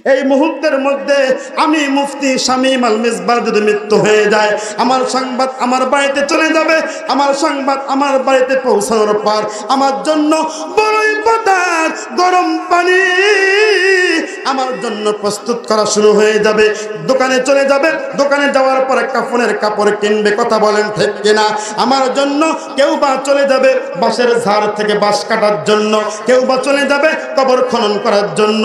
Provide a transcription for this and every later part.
এই মুহূর্তের মধ্যে আমি মুফতি শামীম আল মিসবাহ যদি মৃত্যু হয়ে যায়, আমার সংবাদ আমার বাড়িতে চলে যাবে। আমার সংবাদ আমার বাড়িতে পৌঁছানোর পর আমার জন্য বড়ই পাতার গরম পানি আমার জন্য প্রস্তুত করা শুরু হয়ে যাবে। দোকানে চলে যাবে, দোকানে যাওয়ার পরে কাফনের কাপড় কিনবে। কথা বলেন ঠিক কিনা? আমার জন্য কেউ বা চলে যাবে বাঁশের ঝাড় থেকে বাঁশ কাটার জন্য, কেউ বা চলে যাবে কবর খনন করার জন্য।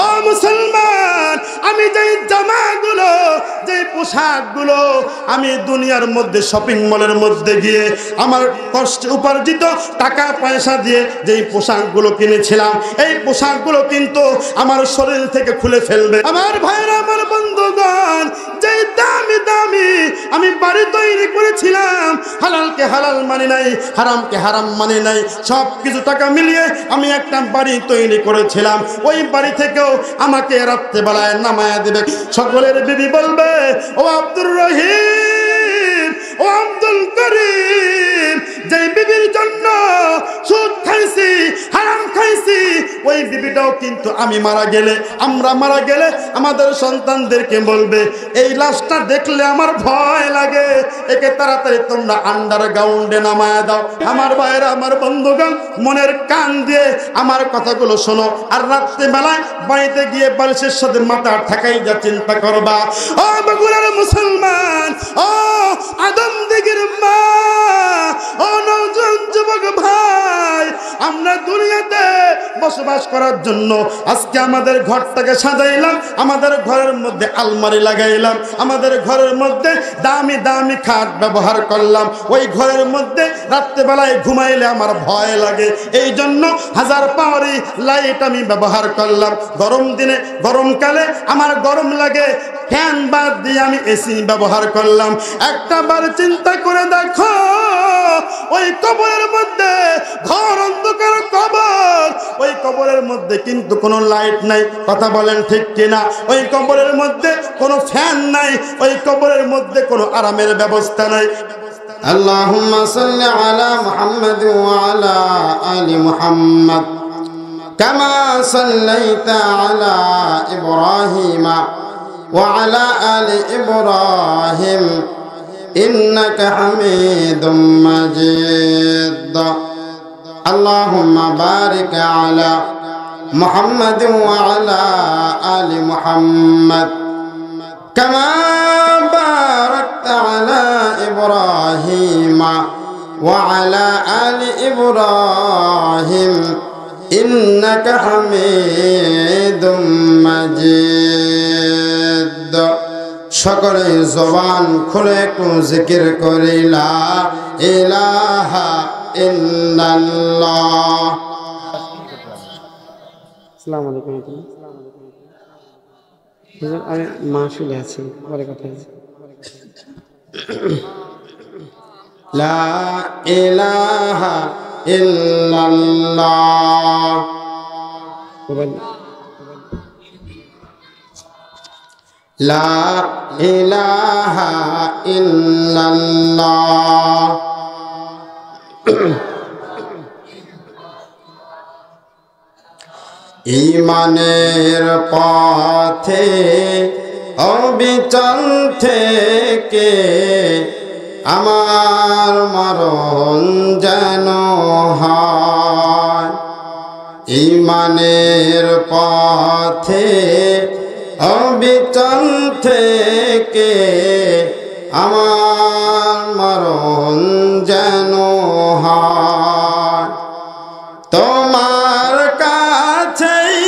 ও মুসলমান, আমি যেই জামাগুলো, যেই পোশাকগুলো আমি দুনিয়ার মধ্যে শপিং মলের মধ্যে গিয়ে আমার কষ্ট উপার্জিত টাকা পয়সা দিয়ে যেই পোশাকগুলো কিনেছিলাম, এই পোশাকগুলো কিন্তু আমার শরীর থেকে খুলে ফেলবে। আমার ভাইরা, আমার বন্ধুগণ, যেই দামি দামি আমি বাড়ি তৈরি করেছিলাম, হালালকে হালাল মানে নাই, হারামকে হারাম মানে নাই, সব কিছু টাকা মিলিয়ে আমি একটা বাড়ি তৈরি করেছিলাম। ওই বাড়ি থেকেও আমাকে রাত্রেবেলায় নামায়া দেবে। সকলের বিবি বলবে, ও আব্দুর রহিম, ও আব্দুল করিম, যেই বিবির জন্য সুদ খাইছি, হারাম খাইছি, ওই বিবিটাও কিন্তু আমি মারা গেলে, আমরা মারা গেলে আমাদের সন্তানদেরকে বলবে, এই লাশটা দেখলে আমার ভয় লাগে, একে তাড়াতাড়ি তোমরা আন্ডারগ্রাউন্ডে নামায়া দাও। আমার ভাইরা, আমার বন্ধুগণ, মনের কান দিয়ে আমার কথাগুলো শোনো। আর রাত্রেবেলায় বাড়িতে গিয়ে বালিশের সাথে মাথা ঠেকাই যা চিন্তা করবা। ও বগুড়ার মুসলমান, ও আদম দিগির মা, ও নওজোয়ান যুবক ভাই, আমরা দুনিয়াতে বসবাস করার জন্য আজকে আমাদের ঘরটাকে সাজাইলাম, আমাদের ঘরের মধ্যে আলমারি লাগাইলাম, আমাদের ঘরের মধ্যে দামি দামি খাট ব্যবহার করলাম। ওই ঘরের মধ্যে রাত্রেবেলায় ঘুমাইলে আমার ভয় লাগে, এই জন্য 1000 পাওয়ারি লাইট আমি ব্যবহার করলাম। গরম দিনে, গরমকালে আমার গরম লাগে, ফ্যান বাদ দিয়ে আমি এসি ব্যবহার করলাম। একটা বার চিন্তা করে দেখো, ওই কবরের মধ্যে, ঘর অন্ধকার কবর, ওই কবরের মধ্যে কিন্তু কোনো লাইট নাই। কথা বলেন ঠিক কিনা? ওই কবরের মধ্যে কোনো ফ্যান নাই, ওই কবরের মধ্যে কোনো আরামের ব্যবস্থা নাই। আল্লাহুম্মা সাল্লি আলা মুহাম্মাদ ওয়া আলা আলি মুহাম্মাদ কামা সাল্লাইতা আলা ইব্রাহিমা ওয়া আলা আলি ইব্রাহিম ইন্নাকা হামিদুম মাজিদ। আল্লাহুম্মা বারিক আলা মুহাম্মাদ ওয়া আলা আলি মুহাম্মাদ কামা বারাকতা আলা ইব্রাহিমা ওয়া আলা আলি ইব্রাহিম ইন্নাকা হামিদুম মাজিদ। সকলে জবান খুলে একটু জিকির করি লা ইলাহা ইল্লাল্লাহ। আসসালামু আলাইকুম। আমি মাহফিলে আছি, পরে কথা আছে। লা ইলাহা ইল্লাল্লাহ। লা ইলাহা ইল্লাল্লাহ। ঈমানের পথে অবিচল থেকে আমার মরণ যেন হয়। ঈমানের পথে অবিচল থেকে আমার মরণ যেন হয়। তোমার কাছেই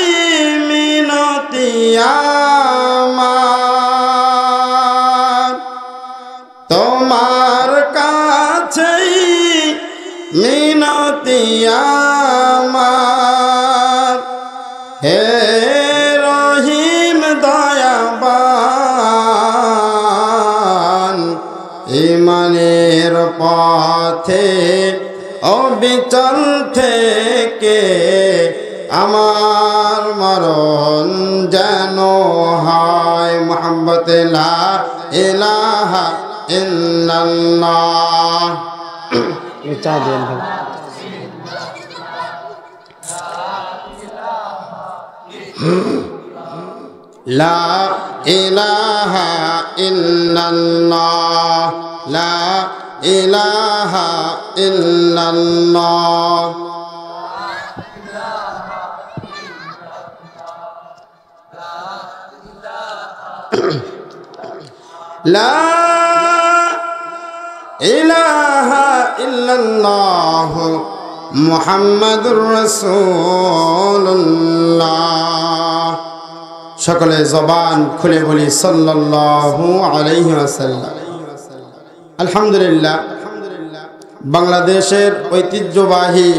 মিনতি আমার, তোমার কাছেই মিনতি আমার। হে রহিম দয়াবান, ঈমানের পথে অবিচল থেকে আমার মরণ যেন হয়। মুহাম্মতে লা ইলাহা ইল্লাল্লাহ। চা দেন ভাই। লা ইলাহা ইল্লাল্লাহ লা ইলাহা ইল্লাল্লাহ লা ইলাহা ইল্লাল্লাহ মুহাম্মাদুর রাসূলুল্লাহ। সকলে জবান খুলে বলি সাল্লাল্লাহু আলাইহি ওয়াসাল্লাম। আলহামদুলিল্লাহ, বাংলাদেশের ঐতিহ্যবাহী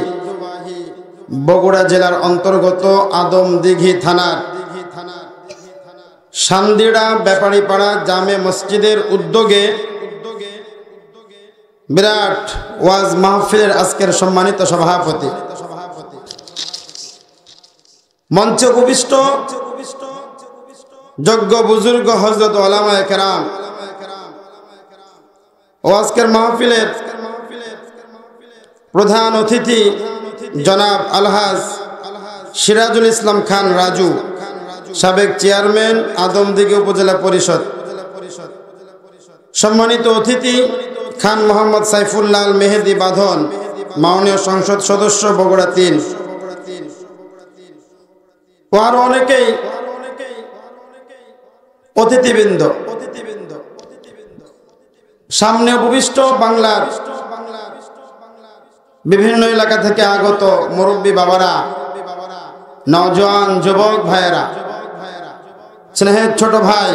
বগুড়া জেলার অন্তর্গত আদমদিঘি থানার সান্দিড়া ব্যাপারীপাড়া জামে মসজিদের উদ্যোগে বিরাট ওয়াজ মাহফিলের আজকের সম্মানিত সভাপতি, মঞ্চে উপবিষ্ট যোগ্য বুজুর্গ হযরত উলামায়ে কেরাম ও আজকের মাহফিলের প্রধান অতিথি জনাব আলহাজ সিরাজুল ইসলাম খান রাজু, সাবেক চেয়ারম্যান আদমদিঘি উপজেলা পরিষদ, সম্মানিত অতিথি খান মোহাম্মদ সাইফুল্লাহ মেহেদি বাঁধন, মাননীয় সংসদ সদস্য বগুড়া ৩, ও আরো অনেকেই অতিথিবৃন্দ, সামনে উপবিষ্ট বাংলার বিভিন্ন এলাকা থেকে আগত মুরব্বী বাবারা, নওজোয়ান যুবক ভাইয়েরা, স্নেহের ছোট ভাই,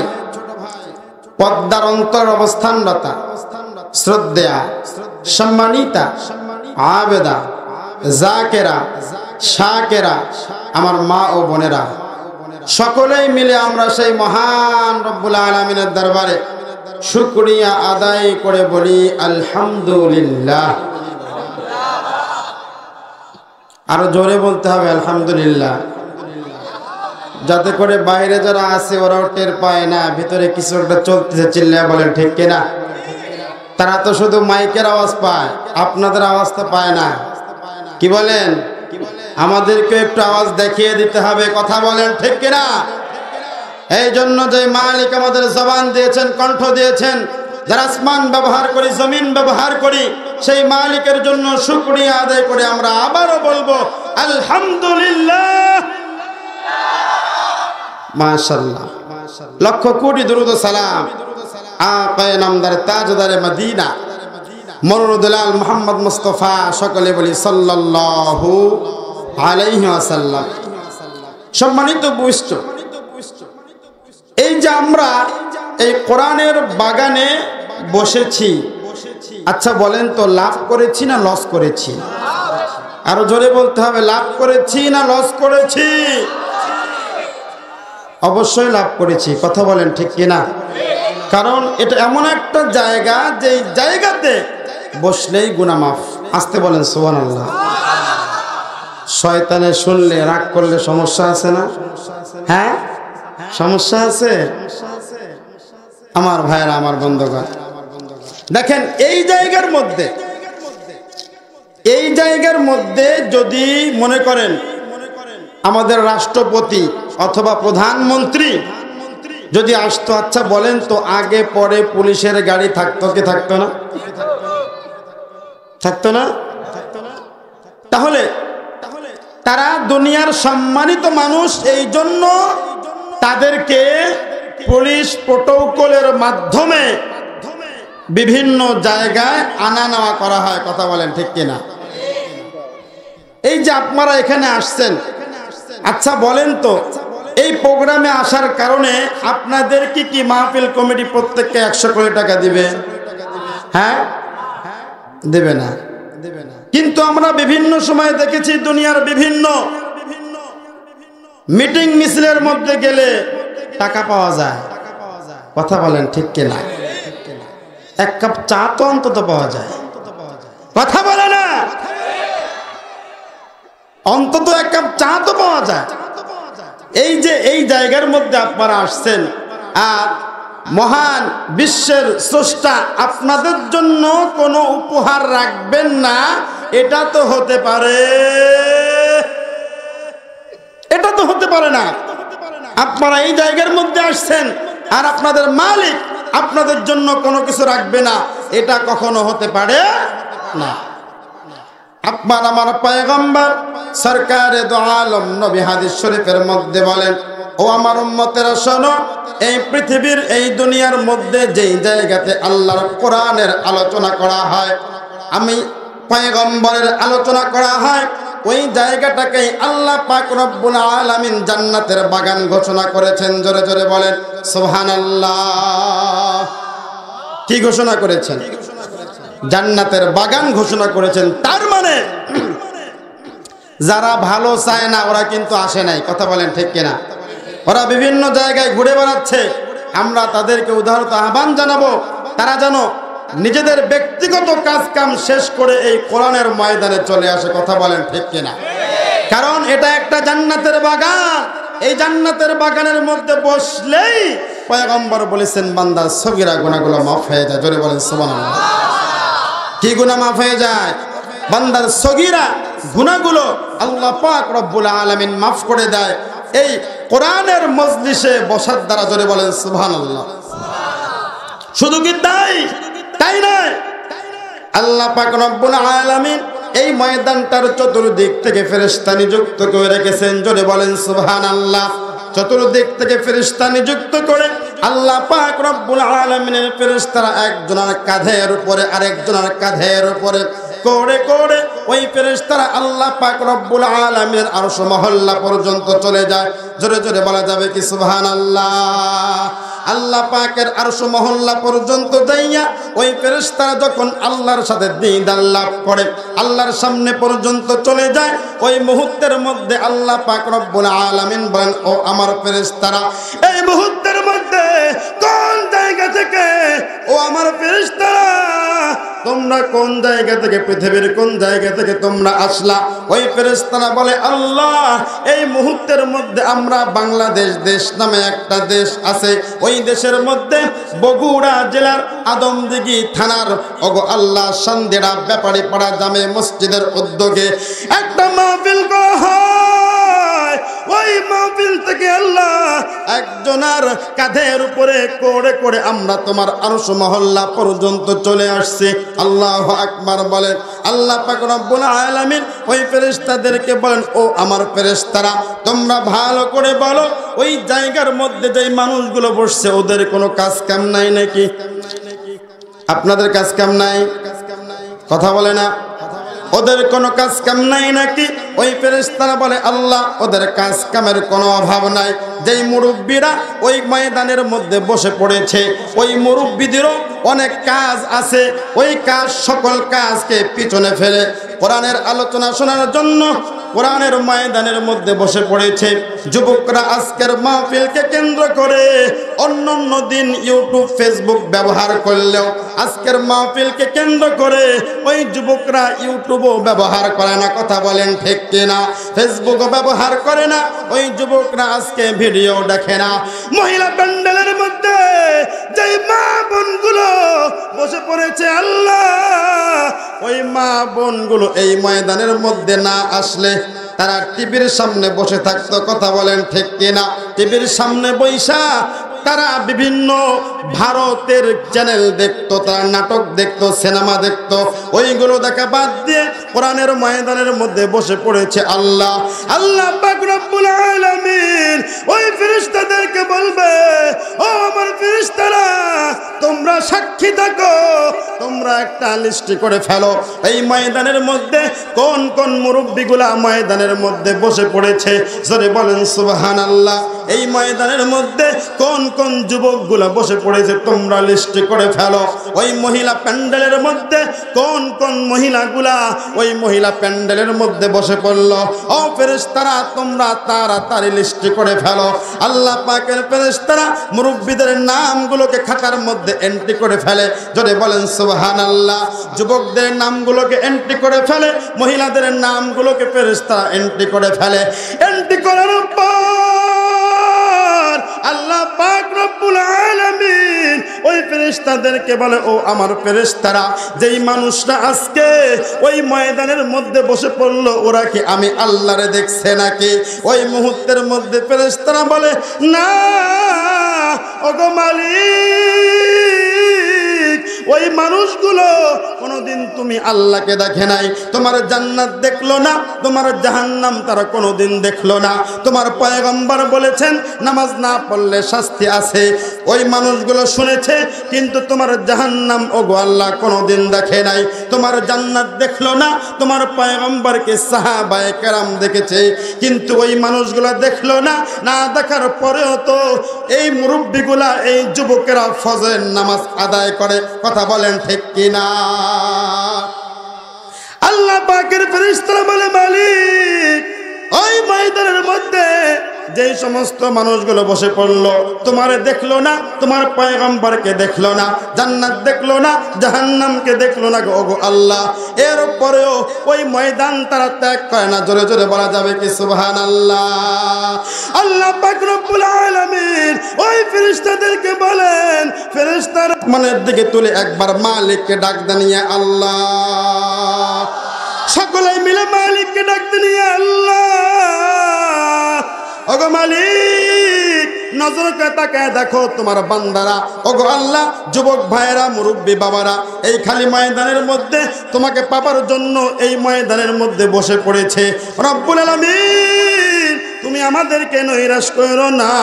পদ্মার অন্তর অবস্থানরতা শ্রদ্ধেয়া সম্মানিতা আবেদা জাকেরা শাকেরা আমার মা ও বোনেরা, সকলেই মিলে আমরা সেই মহান রব্বুল আলামিনের দরবারে শুকরিয়া আদায় করে বলি আলহামদুলিল্লাহ। আরো জোরে বলতে হবে আলহামদুলিল্লাহ, যাতে করে বাইরে যারা আছে ওরাও টের পায় না ভিতরে কিছু একটা চলতেছে। চিল্লায়া বলেন ঠিক কিনা? তারা তো শুধু মাইকের আওয়াজ পায়, আপনাদের আওয়াজ তো পায় না। কি বলেন? আমাদেরকে একটু আওয়াজ দেখিয়ে দিতে হবে। কথা বলেন ঠিক কিনা? এই জন্য যে মালিক আমাদের জবান দিয়েছেন, কণ্ঠ দিয়েছেন, যারা আসমান ব্যবহার করি, জমিন ব্যবহার করি, সেই মালিকের জন্য শুকরিয়া আদায় করে আমরা আবারও বলবো আলহামদুলিল্লাহ। মাশাআল্লাহ, লক্ষ কোটি দরুদ ও সালাম আকায়ে নামদার তাজদারে মদিনা মরুদুলাল মুহাম্মদ মুস্তাফা, সকলে বলি সাল্লাল্লাহু আলাইহি ওয়াসাল্লাম। সম্মানিত বৈষ্ঠ, এই যে আমরা এই কোরআনের বাগানে বসেছি, আচ্ছা বলেন তো লাভ করেছি না লস করেছি? আরো জোরে বলতে হবে, লাভ করেছি না লস করেছি? অবশ্যই লাভ করেছি। কথা বলেন ঠিক কিনা? কারণ এটা এমন একটা জায়গা যে জায়গাতে বসলেই গুনাহ মাফ। আসতে বলেন সুবহানাল্লাহ। শয়তানে শুনলে রাগ করলে সমস্যা আছে না? হ্যাঁ, সমস্যা আছে। আমার ভাইরা, আমার বন্ধুগণ, দেখেন এই জায়গার মধ্যে যদি মনে করেন আমাদের রাষ্ট্রপতি অথবা প্রধানমন্ত্রী যদি আসতো, আচ্ছা বলেন তো আগে পরে পুলিশের গাড়ি থাকতো কি থাকতো না? থাকতো না? তাহলে তারা দুনিয়ার সম্মানিত মানুষ, এই জন্য তাদেরকে পুলিশ প্রোটোকলের মাধ্যমে বিভিন্ন জায়গায় আনা নেওয়া করা হয়। কথা বলেন ঠিক কিনা? এই যে আপনারা এখানে আসছেন, আচ্ছা বলেন তো এই প্রোগ্রামে আসার কারণে আপনাদের কি মাহফিল কমিটি প্রত্যেককে 100 কোটি টাকা দিবে? হ্যাঁ, দেবে না। কিন্তু আমরা বিভিন্ন সময় দেখেছি দুনিয়ার বিভিন্ন মিটিং মিছিলের মধ্যে গেলে টাকা পাওয়া যায়। কথা বলেন ঠিক কিনা? এক কাপ চা তো অন্তত পাওয়া যায়। কথা বলে না? অন্তত এক কাপ চা তো পাওয়া যায়। এই যে এই জায়গার মধ্যে আপনারা আসছেন, আর মহান বিশ্বের স্রষ্টা আপনাদের জন্য কোনো উপহার রাখবেন না, এটা তো হতে পারে? এটা তো হতে পারে না। আপনারা এই জায়গার মধ্যে আসছেন আর আপনাদের মালিক আপনাদের জন্য কোনো কিছু রাখবে না, এটা কখনো হতে পারে না। আপনার আমার পয়গম্বর সরকারে দো আলম নবী হাদিস শরীফের মধ্যে বলেন, ও আমার উম্মতেরা শোনো, এই পৃথিবীর এই দুনিয়ার মধ্যে যেই জায়গাতে আল্লাহর কোরআনের আলোচনা করা হয়, আমি পয়গম্বরের আলোচনা করা হয়, ওই জায়গাটাকেই আল্লাহ পাক রব্বুল আলামিন জান্নাতের বাগান ঘোষণা করেছেন। জোরে জোরে বলেন সুবহানাল্লাহ। কি ঘোষণা করেছেন? জান্নাতের বাগান ঘোষণা করেছেন। তার মানে যারা ভালো চায় না ওরা কিন্তু আসে নাই। কথা বলেন ঠিক কিনা? ওরা বিভিন্ন জায়গায় ঘুরে বেড়াচ্ছে। আমরা তাদেরকে উদাহরণ আহ্বান জানাবো, তারা যেন নিজেদের ব্যক্তিগত কাজ কাম শেষ করে এই কোরআনের ময়দানে চলে আসে। কথা বলেন ঠিক কিনা? কারণ এটা একটা জান্নাতের বাগান। এই জান্নাতের বাগানের মধ্যে বসলেই পয়গম্বর বলেছেন বান্দার সগীরা গুনাহগুলো মাফ হয়ে যায়। জোরে বলেন সুবহানাল্লাহ। কি গুনাহ মাফ হয়ে যায়? বান্দার সগীরা গুনাহগুলো আল্লাহ পাক রব্বুল আলামিন মাফ করে দেয় এই কোরআনের মজলিসে বসার দ্বারা। জোরে বলেন সুবহানাল্লাহ। শুধু কি তাই নয়, আল্লাহ পাক রব্বুল আলামিন এই ময়দানটার চতুর্দিক থেকে ফেরেশতা নিযুক্ত করে রেখেছেন। জোরে বলেন সুবহানাল্লাহ। চতুর্দিক থেকে ফেরেশতা নিযুক্ত করে আল্লাহ পাক রব্বুল আলামিনের ফেরেশতারা একজনের কাঁধের উপরে আরেকজনের কাঁধের উপরে করে করে ওই ফেরেশতারা আল্লাহ পাক রব্বুল আলামিনের আরশ মহল্লা পর্যন্ত চলে যায়। জোরে জোরে বলা যাবে কি সুবহানাল্লাহ। আল্লাহ পাকের আরশ মহল্লা পর্যন্ত যাইয়া ওই ফেরেশতারা যখন আল্লাহর সাথে দিদার লাভ করে আল্লাহর সামনে পর্যন্ত চলে যায়, ওই মুহূর্তের মধ্যে আল্লাহ পাক রব্বুল আলামিন বলেন, ও আমার ফেরেশতারা, এই মুহূর্তের মধ্যে কোন জায়গা থেকে, ও আমার ফেরেশতারা তোমরা কোন জায়গা থেকে, পৃথিবীর কোন জায়গা থেকে তোমরা আসলা? ওই ফেরেশতারা বলে, আল্লাহ এই মুহূর্তের মধ্যে আমরা বাংলাদেশ দেশ নামে একটা দেশ আছে, ওই দেশের মধ্যে বগুড়া জেলার আদমদিঘি থানার ওগো আল্লাহ সন্দেড়া ব্যাপারী পাড়া জামে মসজিদের উদ্যোগে একটা মাহফিল করা হয়। ওই মাহফিল থেকে আল্লাহ একজনের কাঁধের উপরে করে করে আমরা তোমার আরশ মহল্লা পর্যন্ত চলে আসছি। আল্লাহু আকবার বলেন। আল্লাহ পাক রব্বুল আলামিন ওই ফেরেশতাদেরকে বলেন, ও আমার ফেরেশতারা তোমরা ভালো করে বলো, ওই জায়গার মধ্যে যেই মানুষগুলো বসছে ওদের কোনো কাজ কাম নাই নাকি? আপনাদের কাজ কাম নাই? কথা বলে না? ওদের কোনো কাজ কাম নাই নাকি? ওই ফেরেশতারা বলে, আল্লাহ ওদের কাজ কামের কোনো অভাব নাই। যেই মুরব্বীরা ওই ময়দানের মধ্যে বসে পড়েছে ওই মুরব্বীদেরও অনেক কাজ আছে। ওই কাজ সকল কাজকে পিছনে ফেলে কোরআনের আলোচনা শোনার জন্য কোরআনের ময়দানের মধ্যে বসে পড়েছে। যুবকরা আজকের মাহফিলকে কেন্দ্র করে অন্যান্য দিন ইউটিউব ফেসবুক ব্যবহার করলেও আজকের মাহফিলকে কেন্দ্র করে ওই যুবকরা ইউটিউবও ব্যবহার করে না। কথা বলেন ঠিক কিনা? ফেসবুকও ব্যবহার করে না। ওই যুবকরা আজকে ভিডিও দেখে না। মহিলা প্যান্ডেলের মধ্যে যেই মা বোনগুলো বসে পড়েছে, আল্লাহ ওই মা বোনগুলো এই ময়দানের মধ্যে না আসলে তারা টিভির সামনে বসে থাকতো। কথা বলেন ঠিক কিনা? টিভির সামনে বৈশা তারা বিভিন্ন ভারতের চ্যানেল দেখতো, তারা নাটক দেখতো, সিনেমা দেখতো। ওইগুলো দেখা বাদ দিয়ে কোরআনের ময়দানের মধ্যে বসে পড়েছে আল্লাহ। আল্লাহ পাক রব্বুল আলামিন ওই ফেরেশতাদেরকে বলবে, ও আমার ফেরেশতারা তোমরা সাক্ষী থাকো, তোমরা একটা লিস্ট করে ফেলো এই ময়দানের মধ্যে কোন কোন মুরব্বীগুলা ময়দানের মধ্যে বসে পড়েছে। জোরে বলেন সুবহানাল্লাহ। এই ময়দানের মধ্যে কোন কোন যুবকগুলা বসে পড়েছে তোমরা লিস্ট করে ফেলো। ওই মহিলা প্যান্ডেলের মধ্যে কোন কোন মহিলাগুলা ওই মহিলা প্যান্ডেলের মধ্যে বসে পড়লো। ও ফেরেশতারা তোমরা তাড়াতাড়ি লিস্ট করে ফেলো। আল্লাহ পাকের ফেরেশতারা মুরব্বীদের নামগুলোকে খাতার মধ্যে এন্ট্রি করে ফেলে। যদি বলেন সুবহানাল্লাহ। যুবকদের নামগুলোকে এন্ট্রি করে ফেলে, মহিলাদের নামগুলোকে ফেরেশতারা এন্ট্রি করে ফেলে। এন্ট্রি করার পর আল্লাহ পাক রব্বুল আলামিন ওই ফেরেশতাদেরকে বলে, ও আমার ফেরেশতারা, যেই মানুষরা আজকে ওই ময়দানের মধ্যে বসে পড়লো, ওরা কি আমি আল্লাহরে দেখছে নাকি? ওই মুহূর্তের মধ্যে ফেরেশতারা বলে, না ওগো মালিক, ওই মানুষগুলো কোনোদিন তুমি আল্লাহকে দেখে নাই, তোমার জান্নাত দেখলো না, তোমার জাহান্নাম তারা কোনোদিন দেখলো না। তোমার পয়গম্বর বলেছেন নামাজ না পড়লে শাস্তি আছে, ওই মানুষগুলো শুনেছে, কিন্তু তোমার জাহান্নাম ওগো আল্লাহ কোনোদিন দেখে নাই, তোমার জান্নাত দেখলো না, তোমার পয়গম্বরকে সাহাবায়ে কেরাম দেখেছে, কিন্তু ওই মানুষগুলো দেখলো না। না দেখার পরেও তো এই মুরব্বিগুলা, এই যুবকেরা ফজরের নামাজ আদায় করে। কথা বলেন ঠিক কিনা? আল্লাহ পাকের ফেরেশতারা বলে, মালিক, ওই ময়দানের মধ্যে যেই সমস্ত মানুষগুলো বসে পড়লো, তোমারে দেখলো না, তোমার পয়গম্বরকে দেখলো না, জান্নাত দেখলো না, জাহান্নামকে দেখলো না গো আল্লাহ, এরপরেও ওই ময়দান তারা ত্যাগ করে না। জোরে জোরে বলা যাবে কি সুবহানাল্লাহ? আল্লাহ পাক রব্বুল আলামিন ওই ফেরেশতাদেরকে বলেন, ফেরেশতারা মনের দিকে তুলে একবার মালিককে ডাক দেনিয়ে আল্লাহ, সকলে মিলে মালিককে ডাক দেনিয়ে আল্লাহ, ওগো মালিক, নজর করে তাকায় দেখো তোমার বান্দারা, ওগো আল্লাহ, যুবক ভাইয়েরা, মুরব্বী বাবারা এই খালি ময়দানের মধ্যে তোমাকে পাবার জন্য এই ময়দানের মধ্যে বসে পড়েছে। রব্বুল আলামিন, তুমি আমাদেরকে নৈরাশ করো না,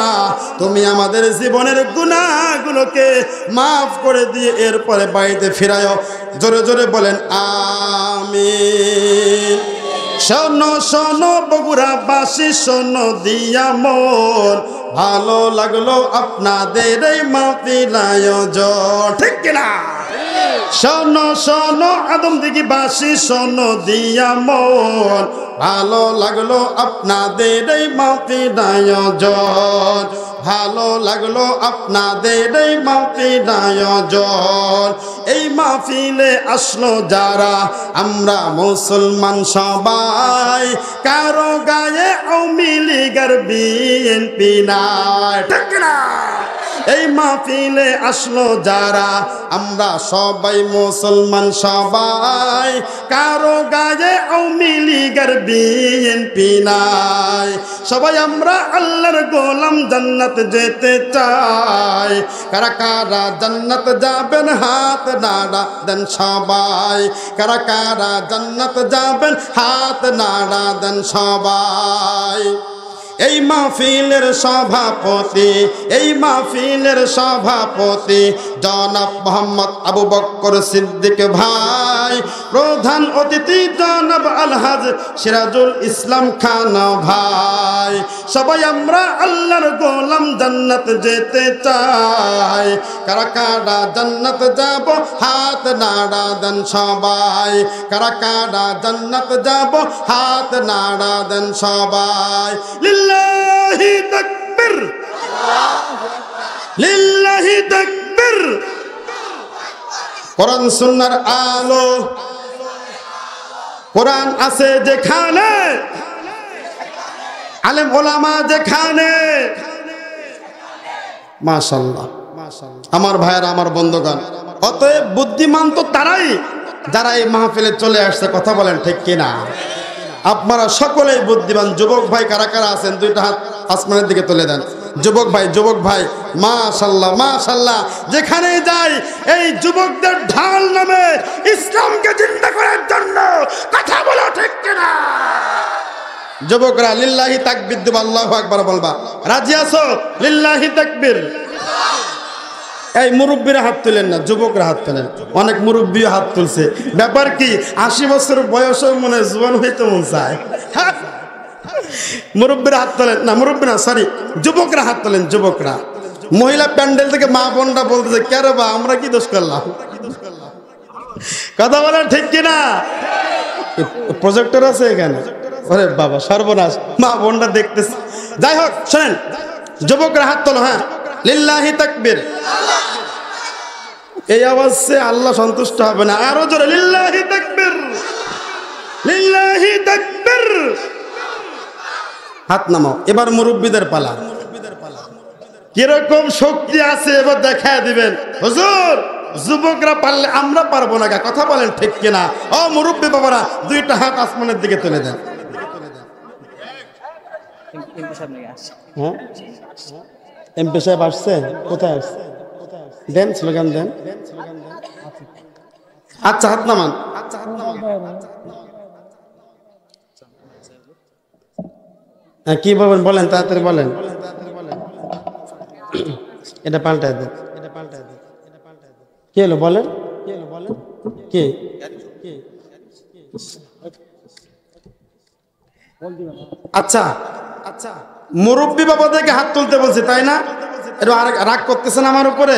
তুমি আমাদের জীবনের গুনাহগুলোকে মাফ করে দিয়ে এরপরে বাড়িতে ফিরায়ো। জোরে জোরে বলেন আমিন। শোনো শোনো বগুড়াবাসী, শোনো দিয়া মন, ভালো লাগলো আপনাদের এই মাহফিল আয়োজন, ঠিক কিনা? শোনো শোনো আদমদিঘিবাসী, শোনো দিয়া মন, ভালো লাগলো আপনাদের এই মাহফিল আয়োজন, ভালো লাগলো আপনাদের এই মাহফিল আয়োজন। এই মাহফিলে আসলো যারা, আমরা মুসলমান সবাই, কারো গায়ে আওয়ামী লীগ আর বিএনপি নাই, ঠিক না? এই মাহফিলে আসলো যারা, আমরা সবাই মুসলমান সবাই, কারো গায়ে আওয়ামী লীগ আর বিএনপি নাই, সবাই আমরা আল্লাহর গোলাম, জান্নাত যেতে চাই। কারা কারা জান্নাত যাবেন হাত নাড়া দেন সবাই, কারা কারা জান্নাত যাবেন হাত নাড়া দেন সবাই। এই মাহফিলের সভাপতি, এই মাহফিলের সভাপতি জনাব মোহাম্মদ আবু বকর সিদ্দিক ভাই, প্রধান অতিথি জনাব আলহাজ সিরাজুল ইসলাম খান ভাই, সবাই আমরা আল্লাহর গোলাম, জান্নাত যেতে চাই। কারা কারা জান্নাত যাব হাত নাড়া দেন সবাই, কারা কারা জান্নাত যাব হাত নাড়া দেন সবাই। লিল্লাহি তাকবীর, লিল্লাহি তাকবীর। কোরআন সুন্নাহর আলো, কোরআন আছে যেখানে, আলেম ওলামা যেখানে, মাশাআল্লাহ আমার ভাইয়েরা, আমার বন্ধুগণ, অতএব বুদ্ধিমান তো তারাই যারা এই মাহফিলে চলে আসছে। কথা বলেন ঠিক কিনা? আপনারা সকলেই বুদ্ধিমান। যুবক ভাই কারা কারা আছেন, দুইটা হাত আসমানের দিকে তুলে দেন। যুবক ভাই, যুবক ভাই, মাশাআল্লাহ মাশাআল্লাহ। যেখানে যাই এই যুবকদের ঢাল নামে ইসলামকে জিন্দা করার জন্য। কথা বলো ঠিক কিনা? যুবকরা লিল্লাহি তাকবীর দিবা, আল্লাহু আকবার বলবা। রাজি আছো? লিল্লাহি তাকবীর। এই মুরব্বীরা হাত তুলেন না, যুবকরা হাত তোলেন। অনেক মুরব্বী হাত তুলছে। ব্যাপার কি, 80 বছর বয়সও মনে জোয়ান হইতে মন চায়। মুরব্বীরা হাত তোলেন না, মুরব্বী না, সরি, যুবকরা হাত তোলেন। যুবকরা, মহিলা প্যান্ডেল থেকে মা বোনটা বলতেছে, কে রে বা, আমরা কি দোষ করলাম? কথা বলেন ঠিক কিনা? প্রজেক্টর আছে এখানে? ওরে বাবা সর্বনাশ, মা বোনটা দেখতেছে। যাই হোক, শোনেন, যুবকরা হাত তোলো। হ্যাঁ, লিল্লাহি তাকবীর। এই আওয়াজে আল্লাহ সন্তুষ্ট হবে না, আরো জোরে লিল্লাহি তাকবীর, লিল্লাহি তাকবীর। হাত নামাও। এবার মুরব্বীদের পালা। কিরকম শক্তি আছে এবার দেখায় দিবেন হুজুর। যুবকরা পারলে আমরা পারবো না, কথা বলেন ঠিক কিনা? ও মুরব্বী বাবারা, দুইটা হাত আসমানের দিকে তুলে দেন। হ্যাঁ, এমপি সাহেব আসছে? কোথায় আসছে? দেন, স্লোগান দেন। আচ্ছা, হাত নামান। হ্যাঁ, কি বলবেন বলেন, তাড়াতাড়ি বলেন। এটা পাল্টায় দেন। কি হলো বলেন? কি? আচ্ছা, মুরব্বী বাবাদেরকে হাত তুলতে বলছি, তাই না? একটু রাগ করতেছেন আমার উপরে?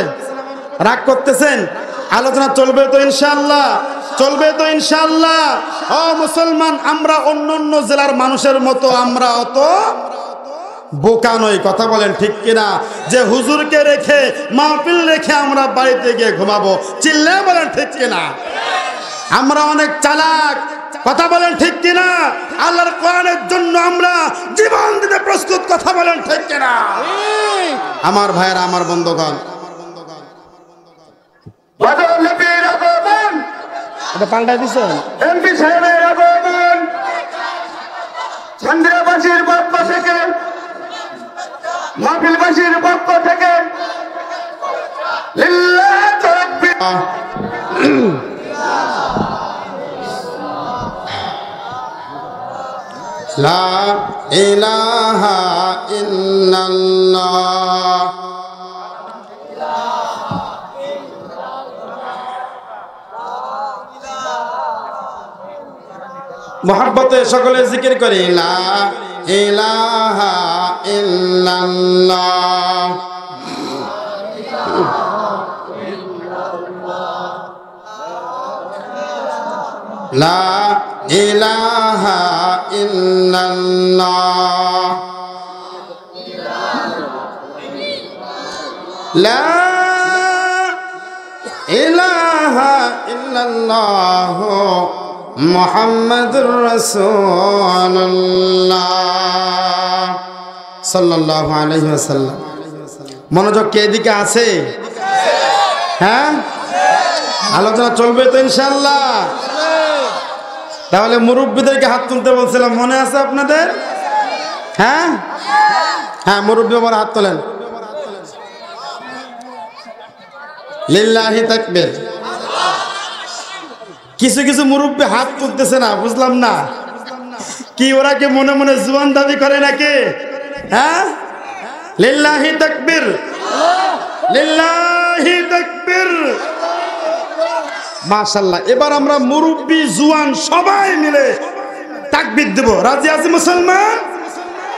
রাগ করতেছেন? আলোচনা চলবে তো ইনশাআল্লাহ, চলবে তো ইনশাআল্লাহ। ও মুসলমান, আমরা অন্য অন্য জেলার মানুষের মতো আমরা অত বোকা নই, কথা বলেন ঠিক কিনা? যে হুজুরকে রেখে, মাহফিল রেখে আমরা বাড়িতে গিয়ে ঘুমাবো, চিল্লে বলেন ঠিক কিনা? আমরা অনেক চালাক, কথা বলেন ঠিক কিনা? আল্লাহর কোরআনের জন্য আমরা জীবন দিতে প্রস্তুত, কথা বলেন ঠিক কিনা? আমার ভাইয়েরা, আমার বন্ধুগণ, এটা পাল্টায় দিছেন? এমপি সাহেবের আগমন সন্ধ্যাবাসীর পক্ষ থেকে, মাহফিলবাসীর পক্ষ থেকে লিল্লাহি তাকবীর। লা ইলাহা ইল্লাল্লাহ। মোহাব্বতে সকলে জিকির করি, লা ইলাহা ইল্লাল্লাহ। লা ইলাহা ইল্লাল্লাহ। লা ইলাহা ইল্লাল্লাহ মুহাম্মাদুর রাসূলুল্লাহ সাল্লাল্লাহু আলাইহি ওয়াসাল্লাম। মনোযোগ কে এদিকে আছে? হ্যাঁ, আলোচনা চলবে তো ইনশাআল্লাহ। তাহলে মুরব্বীদেরকে হাত তুলতে বলছিলাম, মনে আছে আপনাদের? হ্যাঁ হ্যাঁ, মুরব্বী আমার হাত তোলেন। লিল্লাহি তাকবীর। কিছু কিছু মুরব্বী হাত তুলতেছে না, বুঝলাম না কি ওরা কি মনে মনে জুয়ান দাবি করে নাকি? হ্যাঁ, লিল্লাহি তাকবীর, লিল্লাহি তাকবীর। মাশাআল্লাহ, এবার আমরা মুরব্বী জুয়ান সবাই মিলে তাকবীর দেব। রাজি আছি মুসলমান?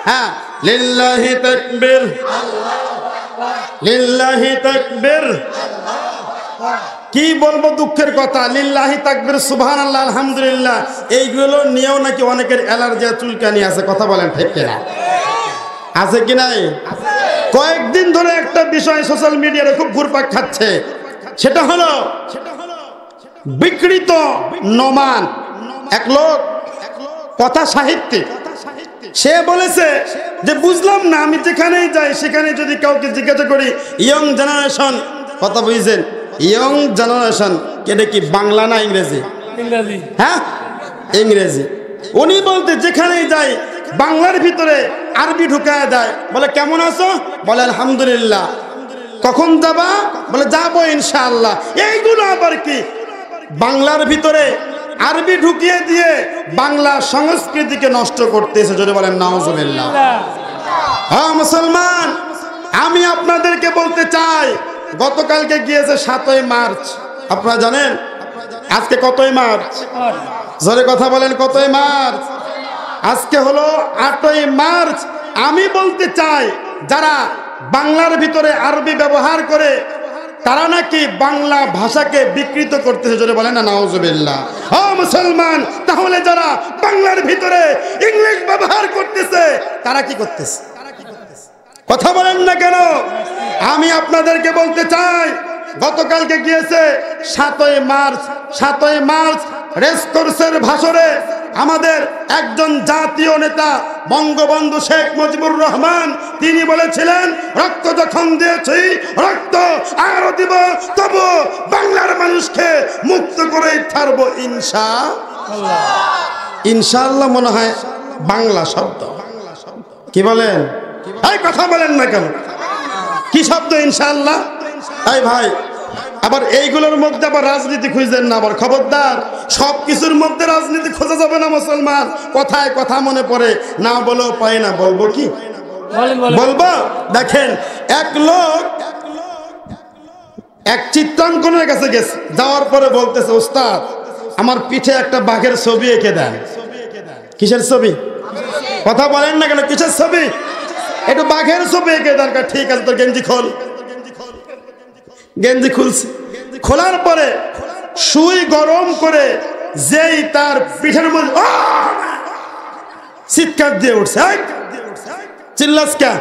হ্যাঁ, লিল্লাহি তাকবীর, লিল্লাহি তাকবীর। কি বলবো দুঃখের কথা, লিল্লাহি তাকবীর, সুবহানাল্লাহ, আলহামদুলিল্লাহ, এইগুলো নিয়েও নাকি অনেকের অ্যালার্জি চুলকানি আছে, কথা বলেন ঠিক কিনা? আছে কি নাই? কয়েকদিন ধরে একটা বিষয় সোশ্যাল মিডিয়ায় খুব ঘুরপাক খাচ্ছে, সেটা হলো বিকৃত নমান। এক লোক কথা সাহিত্যিক, সে বলেছে যে বুঝলাম না, আমি যেখানেই যাই সেখানে যদি কাউকে জিজ্ঞাসা করি ইয়ং জেনারেশন, কথা বুঝছেন? ইয়ং জেনারেশন এটা কি বাংলা না ইংরেজি? হ্যাঁ, ইংরেজি। উনি বলতে যেখানেই যাই বাংলার ভিতরে আরবি ঢুকায় দেয়, বলে কেমন আছো? বলে আলহামদুলিল্লাহ। কখন যাবা? বলে যাবো ইনশাআল্লাহ। এইগুলো আবার কি? বাংলার ভিতরে আরবি ঢুকিয়ে দিয়ে বাংলা সংস্কৃতিকে নষ্ট করতেছে, যদি বলেন নাউজুবিল্লাহ। হ্যাঁ মুসলমান, আমি আপনাদেরকে বলতে চাই, গতকালকে গিয়েছে 7ই মার্চ, আপনারা জানেন আজকে কতই মার্চ? জোরে কথা বলেন, কতই মার্চ? আজকে হলো 8ই মার্চ। আমি বলতে চাই, যারা বাংলার ভিতরে আরবি ব্যবহার করে তারা নাকি বাংলা ভাষাকে বিকৃত করতেছে, জোরে বলেন না নাউজুবিল্লাহ। ও মুসলমান, তাহলে যারা বাংলার ভিতরে ইংলিশ ব্যবহার করতেছে তারা কি করতেছে? কথা বলেন না কেন? আমি আপনাদেরকে বলতে চাই, গতকালকে গিয়েছে 7ই মার্চ, 7ই মার্চ রেসকোর্সের ভাষণে আমাদের একজন জাতীয় নেতা বঙ্গবন্ধু শেখ মুজিবুর রহমান তিনি বলেছিলেন, রক্ত যখন দিয়েছি রক্ত আরো দিব, তবু বাংলার মানুষকে মুক্ত করেই ছাড়বো ইনশাআল্লাহ। ইনশাআল্লাহ মনে হয় বাংলা শব্দ, কি বলেন? এই কথা বলেন না কেন? কি শব্দ ইনশাআল্লাহ? এই ভাই, আবার এইগুলোর মধ্যে আবার রাজনীতি খুঁজছেন না, আবার খবরদার। সব কিছুর মধ্যে রাজনীতি খোঁজা যাবে না মুসলমান। কথায় কথা মনে পড়ে না, বলেও পাই না, বলবো কি বলবো? দেখেন, এক লোক এক চিত্রাঙ্কনের কাছে গেছে, যাওয়ার পরে বলতেছে, ওস্তাদ আমার পিঠে একটা বাঘের ছবি এঁকে দেন। কিসের ছবি? কথা বলেন না কেন? কিসের ছবি? একটু বাঘের ছবি এঁকে দেন। ঠিক আছে, তোর গেঞ্জি খোল। গেঞ্জি খুলছে, খোলার পরে সুই গরম করে যেই তার পিঠের মধ্যে চিৎকার দিয়ে উঠছে, চিল্লাস কা?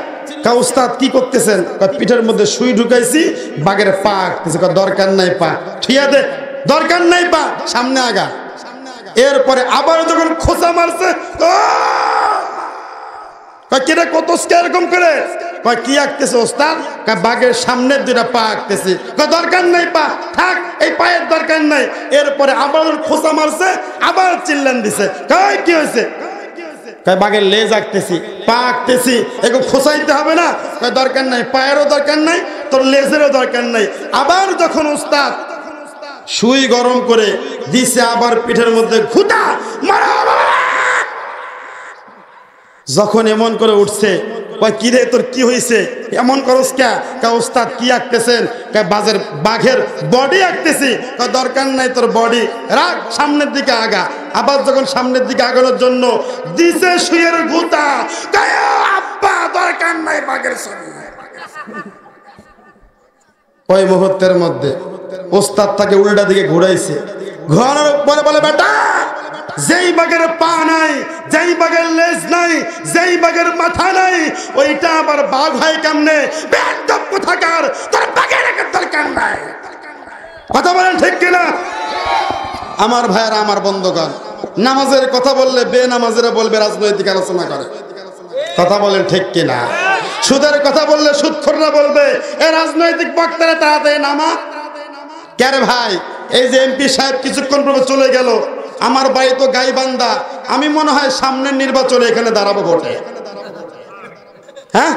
উস্তাদ কি করতেছেন? পিঠের মধ্যে সুই ঢুকাইছি, বাঘের পা আঁকতেছে। দরকার নাই পা, ঠিয়া দে, দরকার নাই পা, সামনে আগা। এরপরে আবার যখন খোঁচা মারছে, কিরে কত এরকম করে কি আঁকতেছে ওস্তাদ? বাঘের সামনের দুটা পা আঁকতেছি। দরকার নাই পা, থাক, এই পায়ের দরকার নাই। এরপরে আবার খোঁচা মারছে, আবার চিল্লান দিছে, কি হয়েছে? বাঘের লেজ আঁকতেছি, পা আঁকতেছি, এগুলো খোঁচাইতে হবে না? দরকার নাই, পায়েরও দরকার নাই, তোর লেজেরও দরকার নাই। আবার যখন উস্তাদ সুই গরম করে দিছে, আবার পিঠের মধ্যে ঘুটা মারা, যখন এমন করে উঠছে, কি রে তোর কি হয়েছে, এমন করস কে? উস্তাদ কি আঁকতেছেন? বাঘের বডি আঁকতেছি। দরকার নাই তোর বডি, রাখ, সামনের দিকে আগা। আবার যখন সামনের দিকে আগানোর জন্য দিছে সুইয়ের গুতা, আব্বা দরকার নাই বাঘের ছবি। ওই মুহূর্তের মধ্যে ওস্তাদ তাকে উল্টা দিকে ঘুরাইছে, ঘোরানোর পরে বলে, বেটা যেই বাঘের পা নাই, যেই বাঘের লেজ নাই, যেই বাঘের মাথা নাই, ওইটা আবার বাঘ হয় কেমনে? বেয়াদব কোথাকার, তোর বাঘের দরকার নাই। কথা বলেন ঠিক কিনা? আমার ভাইয়েরা, আমার বন্ধুগণ, নামাজের কথা বললে বেনামাজিরা বলবে রাজনৈতিক আলোচনা করে। কথা বলেন ঠিক কিনা? সুদের কথা বললে সুদখোররা বলবে এ রাজনৈতিক বক্তারা তাড়াতাড়ি নামা। কে রে ভাই, এই যে এমপি সাহেব কিছুক্ষণ পরে চলে গেল, আমার বাড়ি তো গাইবান্ধা, আমি মনে হয় সামনের নির্বাচনে এখানে দাঁড়াবো ভোটে। হ্যাঁ,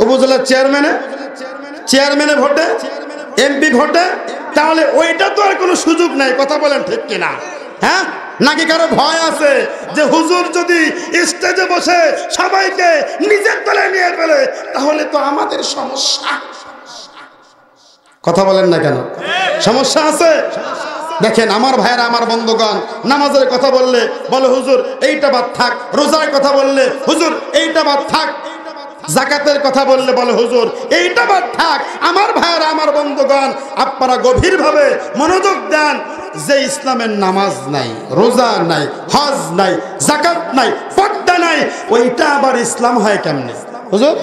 উপজেলার চেয়ারম্যানে ভোটে, এমপি ভোটে, তাহলে ওইটা তো আর কোনো সুযোগ নাই। কথা বলেন ঠিক কিনা? হ্যাঁ, নাকি কারো ভয় আছে যে হুজুর যদি স্টেজে বসে সবাইকে নিজের দলে নিয়ে ফেলে তাহলে তো আমাদের সমস্যা? কথা বলেন না কেন? সমস্যা আছে। দেখেন আমার ভাইয়েরা, আমার বন্ধুগণ, নামাজের কথা বললে বলে হুজুর এইটা বাদ থাক, রোজার কথা বললে হুজুর এইটা বাদ থাক, যাকাতের কথা বললে বলে হুজুর এইটা বাদ থাক। আমার ভাইয়েরা, আমার বন্ধুগণ, আপনারা গভীরভাবে মনোযোগ দেন যে ইসলামের নামাজ নাই, রোজা নাই, হজ নাই, যাকাত নাই, পর্দা নাই, ওইটা আবার ইসলাম হয় কেমনে হুজুর?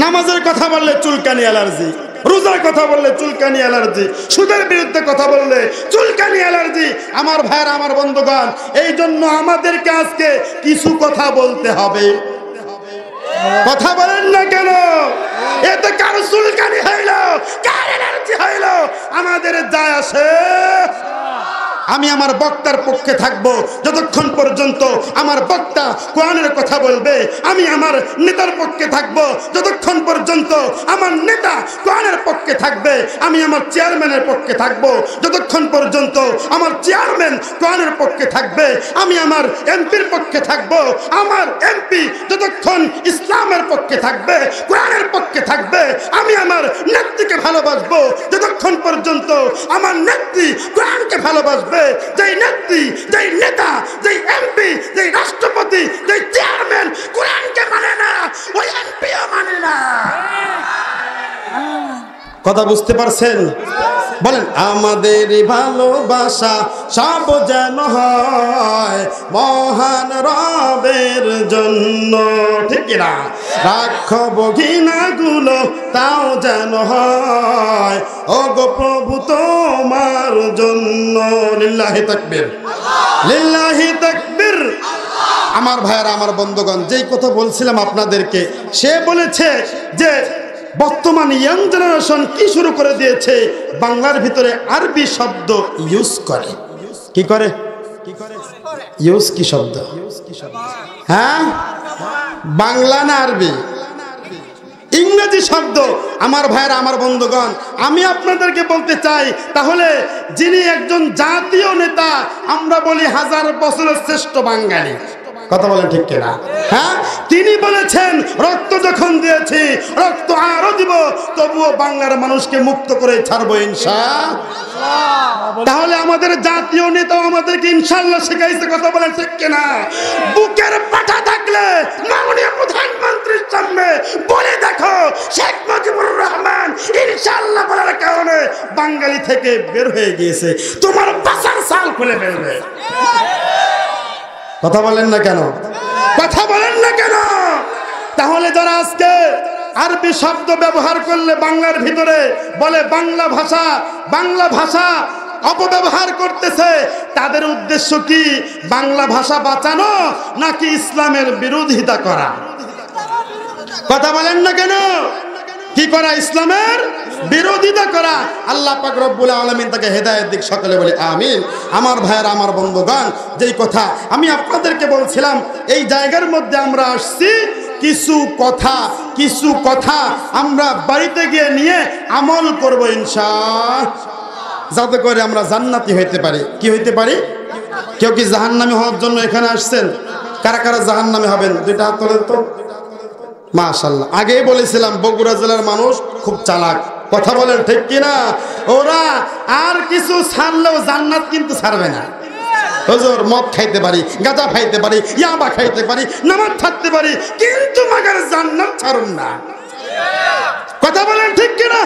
নামাজের কথা বললে চুলকানি অ্যালার্জি, রোজার কথা বললে চুলকানি অ্যালার্জি, সুদের বিরুদ্ধে কথা বললে চুলকানি অ্যালার্জি। আমার ভাইয়েরা, আমার বন্ধুগণ, এই জন্য আমাদেরকে আজকে কিছু কথা বলতে হবে। কথা বলেন না কেন? এতে কারো চুলকানি হইল, কার অ্যালার্জি হইল, আমাদের যায় আসে। আমি আমার বক্তার পক্ষে থাকবো যতক্ষণ পর্যন্ত আমার বক্তা কোরআনের কথা বলবে। আমি আমার নেতার পক্ষে থাকবো যতক্ষণ পর্যন্ত আমার নেতা কোরআনের পক্ষে থাকবে। আমি আমার চেয়ারম্যানের পক্ষে থাকবো যতক্ষণ পর্যন্ত আমার চেয়ারম্যান কোরআনের পক্ষে থাকবে। আমি আমার এমপির পক্ষে থাকবো, আমার এমপি যতক্ষণ ইসলামের পক্ষে থাকবে, কোরআনের পক্ষে থাকবে। আমি আমার নেত্রীকে ভালোবাসবো যতক্ষণ পর্যন্ত আমার নেত্রী কোরআনকে ভালোবাসবে। যেই নেত্রী, যেই নেতা, যেই এমপি, যেই রাষ্ট্রপতি, যেই চেয়ারম্যান কোরআনকে মানে না, ওই এমপিও মানে না। কথা বুঝতে পারছেন? বলেন, আমাদের ভালোবাসা সব যেন হয় মহান রবের জন্য। ঠিক না? রাখব ঘৃণাগুলো তাও যেন হয় ও গো প্রভু তোমার জন্য। লিল্লাহি তাকবীর, লিল্লাহি তাকবীর। আমার ভাইয়েরা, আমার বন্ধুগণ, যেই কথা বলছিলাম আপনাদেরকে, সে বলেছে যে বর্তমান ইয়াং জেনারেশন কি শুরু করে দিয়েছে, বাংলার ভিতরে আরবি শব্দ ইউজ করে। কি করে? ইউজ কি শব্দ? হ্যাঁ, বাংলা না আরবি? ইংরেজি শব্দ। আমার ভাইয়েরা, আমার বন্ধুগণ, আমি আপনাদেরকে বলতে চাই, তাহলে যিনি একজন জাতীয় নেতা, আমরা বলি হাজার বছরের শ্রেষ্ঠ বাঙালি, কথা বলেন ঠিক কিনা? হ্যাঁ, তিনি বলেছেন রক্ত যখন দিয়েছি রক্ত আরো দিব, তবুও বাংলার মানুষকে মুক্ত করে ছাড়বো ইনশাআল্লাহ। তাহলে আমাদের জাতীয় নেতা আমাদেরকে ইনশাআল্লাহ শেখাইছে, কথা বলেন ঠিক কিনা? বুকের পাটা থাকলে মাননীয় প্রধানমন্ত্রীর সামনে বলে দেখো শেখ মুজিবুর রহমান ইনশাআল্লাহ বলার কারণে বাঙালি থেকে বের হয়ে গিয়েছে, তোমার বাসার সাল খুলে ফেলবে। কথা বলেন না কেন? কথা বলেন না কেন? তাহলে যারা আজকে আরবি শব্দ ব্যবহার করলে বাংলার ভিতরে বলে বাংলা ভাষা অপব্যবহার করতেছে, তাদের উদ্দেশ্য কি? বাংলা ভাষা বাঁচানো নাকি ইসলামের বিরোধিতা করা? কথা বলেন না কেন? কি করা? ইসলামের বিরোধিতা করা। আল্লাহ পাক রব্বুল আলামিন তাকে হেদায়েত দিক, সকলে বলে আমিন। আমার ভাইয়েরা, আমার বন্ধুগণ, যেই কথা আমি আপনাদেরকে বলছিলাম, এই জায়গার মধ্যে আমরা আসছি কিছু কথা আমরা বাড়িতে গিয়ে নিয়ে আমল করব ইনশাআল্লাহ, যাতে করে আমরা জান্নাতি হইতে পারি। কি হইতে পারি? কেউ কি জাহান্নামী হওয়ার জন্য এখানে আসছেন? কারা কারা জাহান্নামী হবেন? দুইটা হাত তোলেন তো। মাশাআল্লাহ। আগেই বলেছিলাম বগুড়া জেলার মানুষ খুব চালাক, কথা বলেন ঠিক কিনা? ওরা আর কিছু ছাড়লেও জান্নাত কিন্তু ছাড়বে না। হুজুর, মদ খাইতে পারি, গাঁজা খাইতে পারি, ইয়াবা খাইতে পারি, নামাজ ছাড়তে পারি, কিন্তু মাগার জান্নাত ছাড়ুন না। কথা বলেন ঠিক কিনা?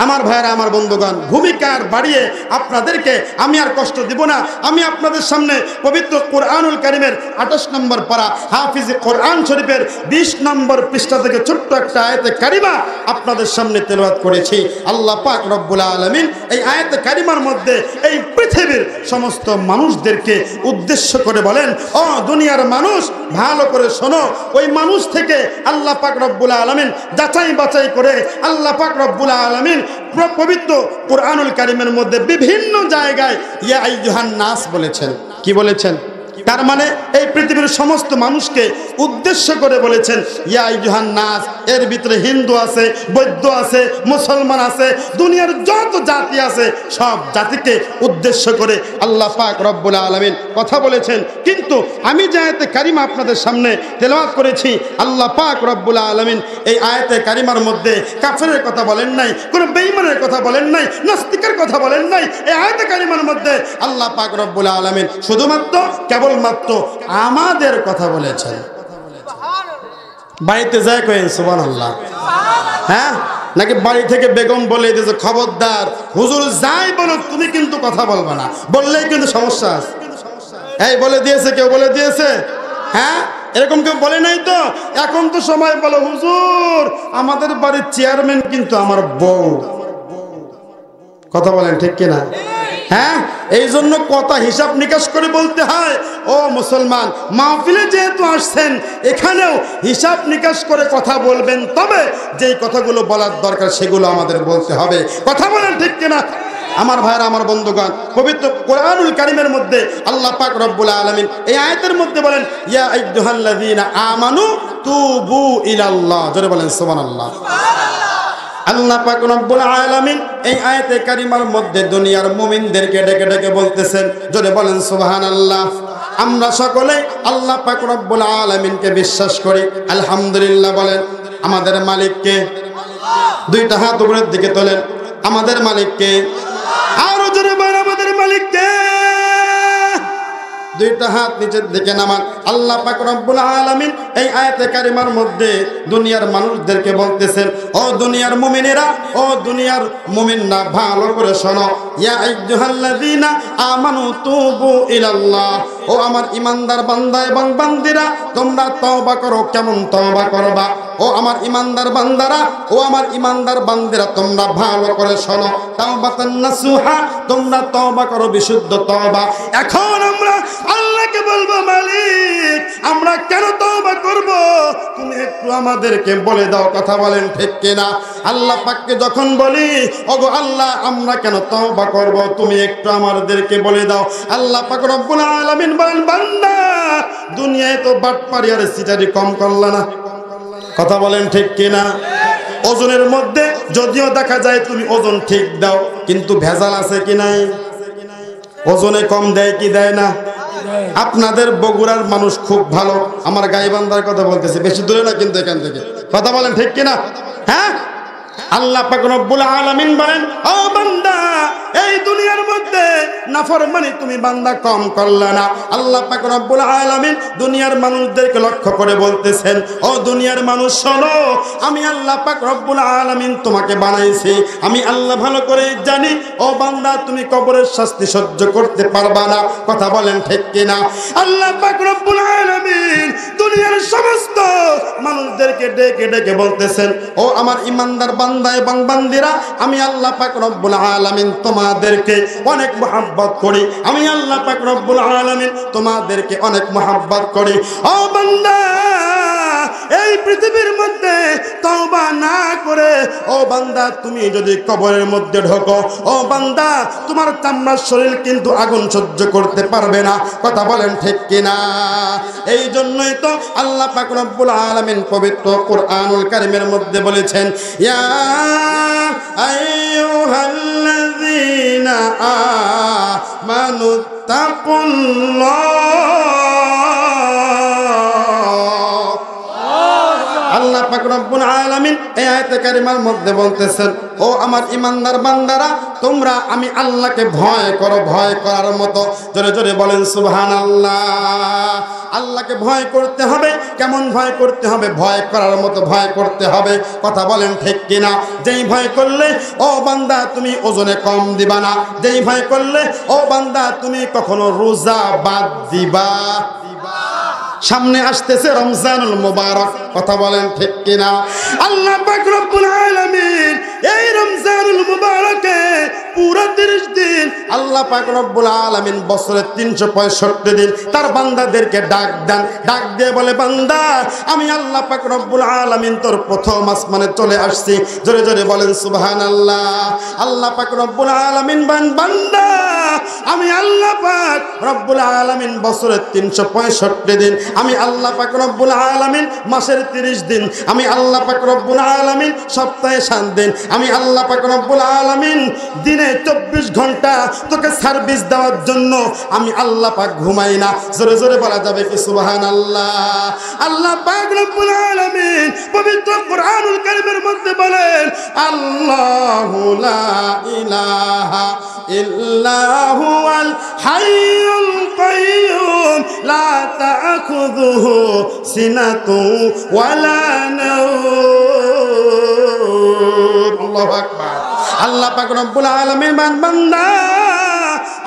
আমার ভাইয়েরা, আমার বন্ধুগণ, ভূমিকার বাড়িয়ে আপনাদেরকে আমি আর কষ্ট দিব না। আমি আপনাদের সামনে পবিত্র কোরআনুল কারীমের 28 নম্বর পারা হাফিজ কোরআন শরীফের 20 নম্বর পৃষ্ঠা থেকে ছোট্ট একটা আয়াতে কারিমা আপনাদের সামনে তেলাওয়াত করেছি। আল্লাহ পাক রব্বুল আলামিন এই আয়াতে কারিমার মধ্যে এই পৃথিবীর সমস্ত মানুষদেরকে উদ্দেশ্য করে বলেন, ও দুনিয়ার মানুষ, ভালো করে শোনো। ওই মানুষ থেকে আল্লাহ পাক রব্বুল আলামিন যাচাই বাছাই করে আল্লাহ পাক রব্বুল আলামিন পবিত্র কোরআনুল কারীমের মধ্যে বিভিন্ন জায়গায় ইয়া আইয়ুহান নাস বলেছেন। কি বলেছেন? তার মানে এই পৃথিবীর সমস্ত মানুষকে উদ্দেশ্য করে বলেছেন ইয়া আইয়ুহান নাস। এর ভিতরে হিন্দু আছে, বৌদ্ধ আছে, মুসলমান আছে, দুনিয়ার যত জাতি আছে সব জাতিকে উদ্দেশ্য করে আল্লাহ পাক রব্বুল আলামিন কথা বলেছেন। কিন্তু আমি যে আয়াতে কারিমা আপনাদের সামনে তেলাওয়াত করেছি, আল্লাহ পাক রব্বুল আলামিন এই আয়াতে কারিমার মধ্যে কাফেরের কথা বলেন নাই, কোনো বেঈমানের কথা বলেন নাই, নাস্তিকের কথা বলেন নাই। এই আয়াতে কারিমার মধ্যে আল্লাহ পাক রব্বুল আলামিন শুধুমাত্র কেবলমাত্র আমাদের কথা বলেছেন। বাড়িতে যায় কয়েন সুবহানাল্লাহ, হ্যাঁ, নাকি বাড়ি থেকে বেগম বলে দিয়েছে খবরদার হুজুর যাই বলো তুমি কিন্তু কথা বলবে না, বললেই কিন্তু সমস্যা আছে। এই বলে দিয়েছে, কেউ বলে দিয়েছে? হ্যাঁ, এরকম কেউ বলে নাই তো? এখন তো সময় বলো হুজুর আমাদের বাড়ির চেয়ারম্যান কিন্তু আমার বউ। কথা বলেন ঠিক কিনা? হ্যাঁ, এই জন্য কথা হিসাব নিকাশ করে বলতে হয়। ও মুসলমান, মাহফিলে যেহেতু আসছেন, এখানেও হিসাব নিকাশ করে কথা বলবেন, তবে যেই কথাগুলো বলার দরকার সেগুলো আমাদের বলতে হবে। কথা বলেন ঠিক কিনা? আমার ভাইরা, আমার বন্ধুগণ, পবিত্র কোরআনুল কারীমের মধ্যে আল্লাহ পাক রব্বুল আলামিন এই আয়াতের মধ্যে বলেন ইয়া আইয়ুহাল্লাযীনা আমানু তুবু ইলাল্লাহ। জোরে বলেন সুবহানাল্লাহ। আল্লাহ পাক রব্বুল আলামিন এই আয়াতে কারিমার মধ্যে দুনিয়ার মুমিনদেরকে ডেকে ডেকে বলতেছেন, জোরে বলেন সুবহানাল্লাহ। আমরা সকলে আল্লাহ পাক রব্বুল আলামিনকে বিশ্বাস করি, আলহামদুলিল্লাহ বলেন। আমাদের মালিককে, দুইটা হাত উপরের দিকে তোলেন। আমাদের মালিককে, আরো জোরে বলেন আমাদের মালিককে। দুইটা হাত নিচের দিকে নামান। আল্লাহ পাক রব্বুল আলামিন এই আয়াতে কারিমার মধ্যে দুনিয়ার মানুষদেরকে বলতেছেন, ও দুনিয়ার মুমিনেরা, ও দুনিয়ার মুমিনরা, ভালো করে শোনো, ইয়া আইয়ুহাল্লাযীনা আমানু তুবু ইলাল্লাহ, ও আমার ইমানদার বান্দা এবং বান্দিরা, তোমরা তওবা করো। কেমন তওবা করবা? ও আমার ইমানদার বান্দারা, ও আমার ইমানদার বান্দিরা, তোমরা ভালো করে শোনো, তাওবাতান নাসুহা, তোমরা তওবা করো বিশুদ্ধ তওবা। এখন আমরা আল্লাহকে বলবো, মালিক আমরা কেন তওবা করব? তুমি একটু আমাদেরকে বলে দাও। কথা বলেন ঠিক কিনা? আল্লাহ পাককে যখন বলি, ওগো আল্লাহ আমরা কেন তওবা করব, তুমি একটু আমাদেরকে বলে দাও। আল্লাহ পাক রব্বুল আলামিন বলেন, বান্দা দুনিয়ায় তো বাটপারি আর সিটারি কম করলা না। কথা বলেন ঠিক কিনা? ওজনের মধ্যে যদিও দেখা যায় তুমি ওজন ঠিক দাও, কিন্তু ভেজাল আছে কি নাই? ওজনে কম দেয় কি দেয় না? আপনাদের বগুড়ার মানুষ খুব ভালো, আমার গাইবান্ধার কথা বলতেছে, বেশি দূরে না কিন্তু এখান থেকে। কথা বলেন ঠিক কিনা? হ্যাঁ, আল্লাহ পাক রব্বুল আলামিন বলেন, ও বান্দা এই দুনিয়ার মধ্যে নাফরমানি তুমি বান্দা কম করলা না। আল্লাহ পাক রব্বুল আলামিন দুনিয়ার মানুষদেরকে লক্ষ্য করে বলতেছেন, ও দুনিয়ার মানুষ শোনো, আমি আল্লাহ পাক রব্বুল আলামিন তোমাকে বানাইছি, আমি আল্লাহ ভালো করে জানি। ও বান্দা তুমি কবরের শাস্তি সহ্য করতে পারবা না। কথা বলেন ঠিক কিনা? আল্লাহ পাক রব্বুল আলামিন দুনিয়ার সমস্ত মানুষদেরকে ডেকে ডেকে বলতেছেন, ও আমার ইমানদার বান্দা এবং বান্দিরা, আমি আল্লাহ পাক রব্বুল আলামিন তোমাদেরকে অনেক মহব্বত করি, আমি আল্লাহ পাক রব্বুল আলামিন তোমাদেরকে অনেক মহব্বত করি। ও বান্দা এই পৃথিবীর মধ্যে তওবা না করে, ও বান্দা তুমি যদি কবরের মধ্যে ঢোকো, ও বান্দা তোমার চামড়ার শরীর কিন্তু আগুন সহ্য করতে পারবে না। কথা বলেন ঠিক কিনা? এই জন্যই তো আল্লাহ পাক রব্বুল আলামিন পবিত্র কুরআনুল কারীমের মধ্যে বলেছেন, ইয়া আইয়ুহাল্লাযীনা আমানু তাকুল্লাহ। আল্লাহ পাক রব্বুল আলামিন এই আয়াতে কারিমার মধ্যে বলতেছেন, ও আমার ইমানদার বান্দারা, তোমরা আমি আল্লাহকে ভয় করো। ভয় করার মতো জোরে জোরে বলেন সুবহানাল্লাহ। আল্লাহকে ভয় করতে হবে। কেমন ভয় করতে হবে? ভয় করার মতো ভয় করতে হবে। কথা বলেন ঠিক কিনা? যেই ভয় করলে ও বান্দা তুমি ওজনে কম দিবা না, যেই ভয় করলে ও বান্দা তুমি কখনো রোজা বাদ দিবা। সামনে আসতেছে রমজানুল মুবারক। কথা বলেন ঠিক কিনা? আল্লাহ পাক রব্বুল আলামিন এই রমজানুল মুবারকে পুরো 30 দিন আল্লাহ পাক রব্বুল আলামিন বছরে 365 দিন তার বান্দাদেরকে ডাক দেন। ডাক দিয়ে বলে, বান্দা আমি আল্লাহ পাক রব্বুল আলামিন তোর প্রথম আসমানে চলে আসছি। জোরে জোরে বলেন সুবহানাল্লাহ। আল্লাহ পাক রব্বুল আলামিন বান্দা আমি আল্লাহ পাক রব্বুল আলামিন বছরে 365 দিন, আমি আল্লাহ পাক রব্বুল আলামিন মাসের 30 দিন, আমি আল্লাহ পাক রব্বুল আলামিন সপ্তাহে 7 দিন, আমি আল্লাহ পাক রব্বুল আলামিন দিনে 24 ঘন্টা তোকে সার্ভিস দেওয়ার জন্য আমি আল্লাহ পাক ঘুমাই না। জোরে জোরে বলা যাবে কি সুবহানাল্লাহ? আল্লাহ পাক রব্বুল আলামিন পবিত্র কুরআনুল কারীমের মধ্যে বলেন, আল্লাহু লা ইলাহা ইল্লা হুয়াল হাইয়ুল কাইয়্যুম লা তা'খুযুহু সিনাতুন ওয়ালা নাওম। আল্লাহু আকবার। আল্লাহ পাক রব্বুল আলামিন বান্দা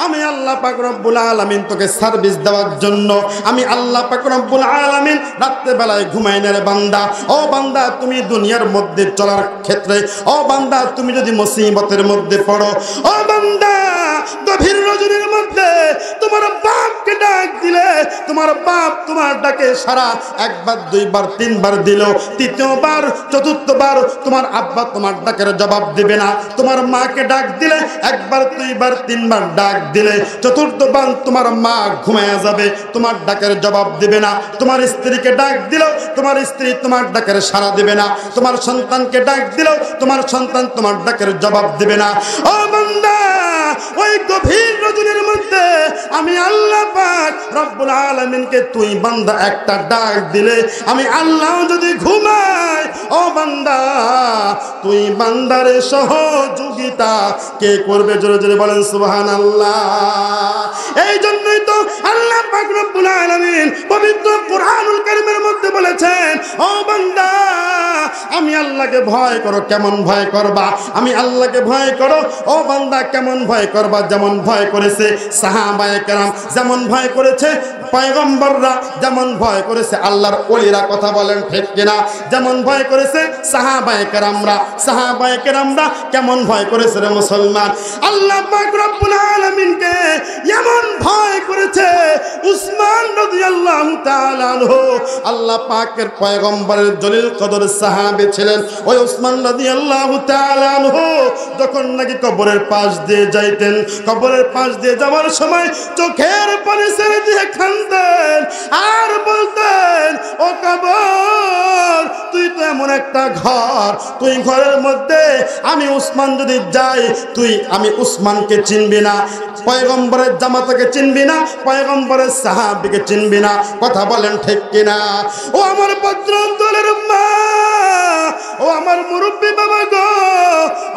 আমি আল্লাহ পাক রব্বুল আলামিন তোকে সার্ভিস দেওয়ার জন্য আমি আল্লাহ পাক রব্বুল আলামিন রাত্রে বেলায় ঘুমাই না রে বান্দা। ও বান্দা তুমি দুনিয়ার মধ্যে চলার ক্ষেত্রে, ও বান্দা তুমি যদি মুসিবতের মধ্যে পড়ো, ও বান্দা গভীর রজনীর মধ্যে তোমার বাপকে ডাক দিলে, তোমার বাপ তোমার ডাকে সারা একবার দুইবার তিনবার দিল, তৃতীয়বার চতুর্থবার তোমার আব্বা তোমার ডাকের জবাব দিবে না। তোমার মাকে ডাক দিলে একবার দুইবার তিনবার ডাক দিলে, চতুর্থবার তোমার মা ঘুমায়া যাবে, তোমার ডাকের জবাব দিবে না। তোমার স্ত্রীকে ডাক দিল, তোমার স্ত্রী তোমার ডাকের সাড়া দিবে না। তোমার সন্তানকে ডাক দিল, তোমার সন্তান তোমার ডাকের জবাব দিবে না। ও বান্দা ওই গভীর রজনীর মধ্যে আমি আল্লাহ পাক রব্বুল আলামিনকে তুই বান্দা একটা ডাক দিলে আমি আল্লাহ যদি ঘুমাই, ও বান্দা তুই বান্দারে সহযোগিতা কে করবে? জোরে জোরে বলেন সুবহানাল্লাহ। এই জন্যই তো আল্লাহ পাক রব্বুল আলামিন পবিত্র কুরআনুল কারীমের মধ্যে বলেছেন, ও বান্দা আমি আল্লাহকে ভয় করো। কেমন ভয় করবা? আমি আল্লাহকে ভয় করো। ও বান্দা কেমন ভয় করবা? যেমন ভয় করেছে সাহাবায়ে কেরাম, যেমন ভয় করেছে পয়গম্বররা, যেমন ভয় করেছে আল্লাহর ওলিরা, কথা বলেন ঠিক কিনা? যেমন ভয় করেছে সাহাবায়ে কেরামরা কেমন ভয় করেছে রে মুসলমান? আল্লাহ পাক রব্বুল আলামিনকে এমন ভয় করেছে উসমান রাদিয়াল্লাহু তাআলা আনহু। আল্লাহ পাকের পয়গম্বরের জলিল কদর সাহাবী ছিলেন ওই উসমান রাদিয়াল্লাহু তাআলা আনহু। যখন নাকি কবরের পাশ দিয়ে যাইতেন, কবরের পাশ দিয়ে যাওয়ার সময় চোখের পানি ছেড়ে দিয়ে কাঁদতেন আর বলতেন, ও কবর তুই তো এমন একটা ঘর, তুই ঘরের মধ্যে আমি উসমান যদি যাই, আমি উসমানকে চিনবি না, পয়গম্বরের জামাতাকে চিনবি না, পয়গম্বরের সাহাবীকে চিনবি না, কথা বলেন ঠিক কিনা? ও আমার পত্রান্তরের মা, ও আমার মুরব্বী বাবা গো,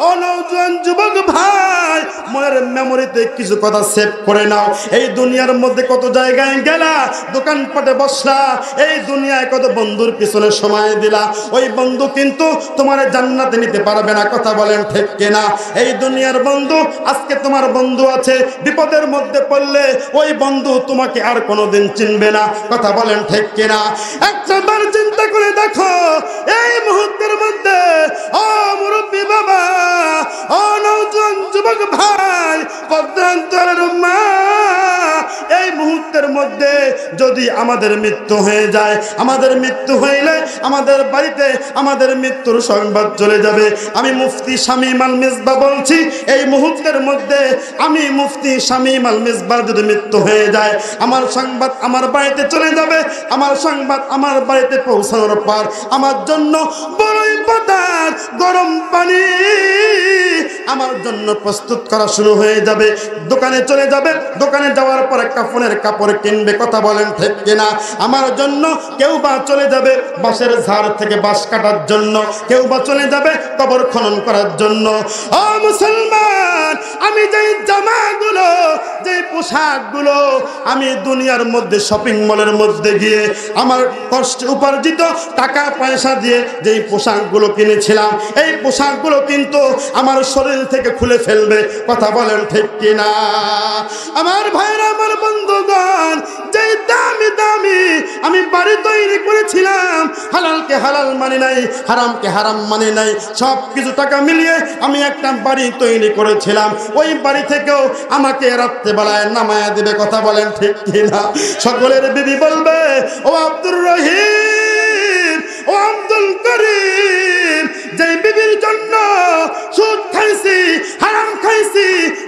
ও নওজোয়ান যুবক ভাই, মনের মেমোরিতে কিছু কথা সেভ করে নাও। এই দুনিয়ার মধ্যে কত জায়গায় গেলা, দোকানপাটে বসলা, এই দুনিয়ায় কত বন্ধুর পিছনে সময় দিলা, ওই বন্ধু কিন্তু তোমার জান্নাতে নিতে পারবে না, কথা বলেন ঠিক কিনা? এই দুনিয়ার বন্ধু আজকে তোমার বন্ধু আছে, বিপদের মধ্যে পড়লে ওই বন্ধু তোমাকে আর কোনোদিন চিনবে না, কথা বলেন ঠিক কিনা? একবার চিন্তা করে দেখো এই মুহূর্তের মধ্যে, ও মুরব্বী বাবা, ও নওজোয়ান যুবক ভাই, পদ্মান্তরের মা, এই মুহূর্তের মধ্যে যদি আমাদের মৃত্যু হয়ে যায়, আমাদের মৃত্যু হইলে আমাদের বাড়িতে আমাদের মৃত্যুর সংবাদ চলে যাবে। আমি মুফতি শামীম আল মিসবাহ বলছি, এই মুহূর্তের মধ্যে আমি মুফতি শামীম আল মিসবাহ যদি মৃত্যু হয়ে যায়, আমার সংবাদ আমার বাড়িতে চলে যাবে। আমার সংবাদ আমার বাড়িতে পৌঁছানোর পর আমার জন্য বড়ই পাতার গরম পানি আমার জন্য প্রস্তুত করা শুরু হয়ে যাবে। দোকানে চলে যাবে, দোকানে যাওয়ার পর কাফনের কাপড় কিনবে, কথা বলেন ঠিক কিনা? আমার জন্য কেউ বা চলে যাবে বাঁশের ঝাড় থেকে বাঁশ কাটার জন্য, কেউ বা চলে যাবে কবর খনন করার জন্য। ও মুসলমান, আমি যেই জামাগুলো, যেই পোশাকগুলো আমি দুনিয়ার মধ্যে শপিং মলের মধ্যে গিয়ে আমার কষ্ট উপার্জিত টাকা পয়সা দিয়ে যেই পোশাকগুলো কিনেছিলাম, এই পোশাকগুলো কিন্তু আমার শরীর থেকে খুলে ফেলবে, কথা বলেন ঠিক কিনা? আমার ভাইরা, আমার বন্ধুগণ, যেই দামি দামি আমি বাড়ি তৈরি করেছিলাম, হালালকে হালাল মানে নাই, হারামকে হারাম মানে নাই, সব কিছু টাকা মিলিয়ে আমি একটা বাড়ি তৈরি করেছিলাম। ওই বাড়ি থেকেও আমাকে রাত্রেবেলায় নামায়া দেবে, কথা বলেন ঠিক কিনা? সকলের বিবি বলবে, ও আব্দুর রহিম, ও আব্দুল করিম, যে বিবির জন্য সুদ খাইছি, হারাম খাইছি,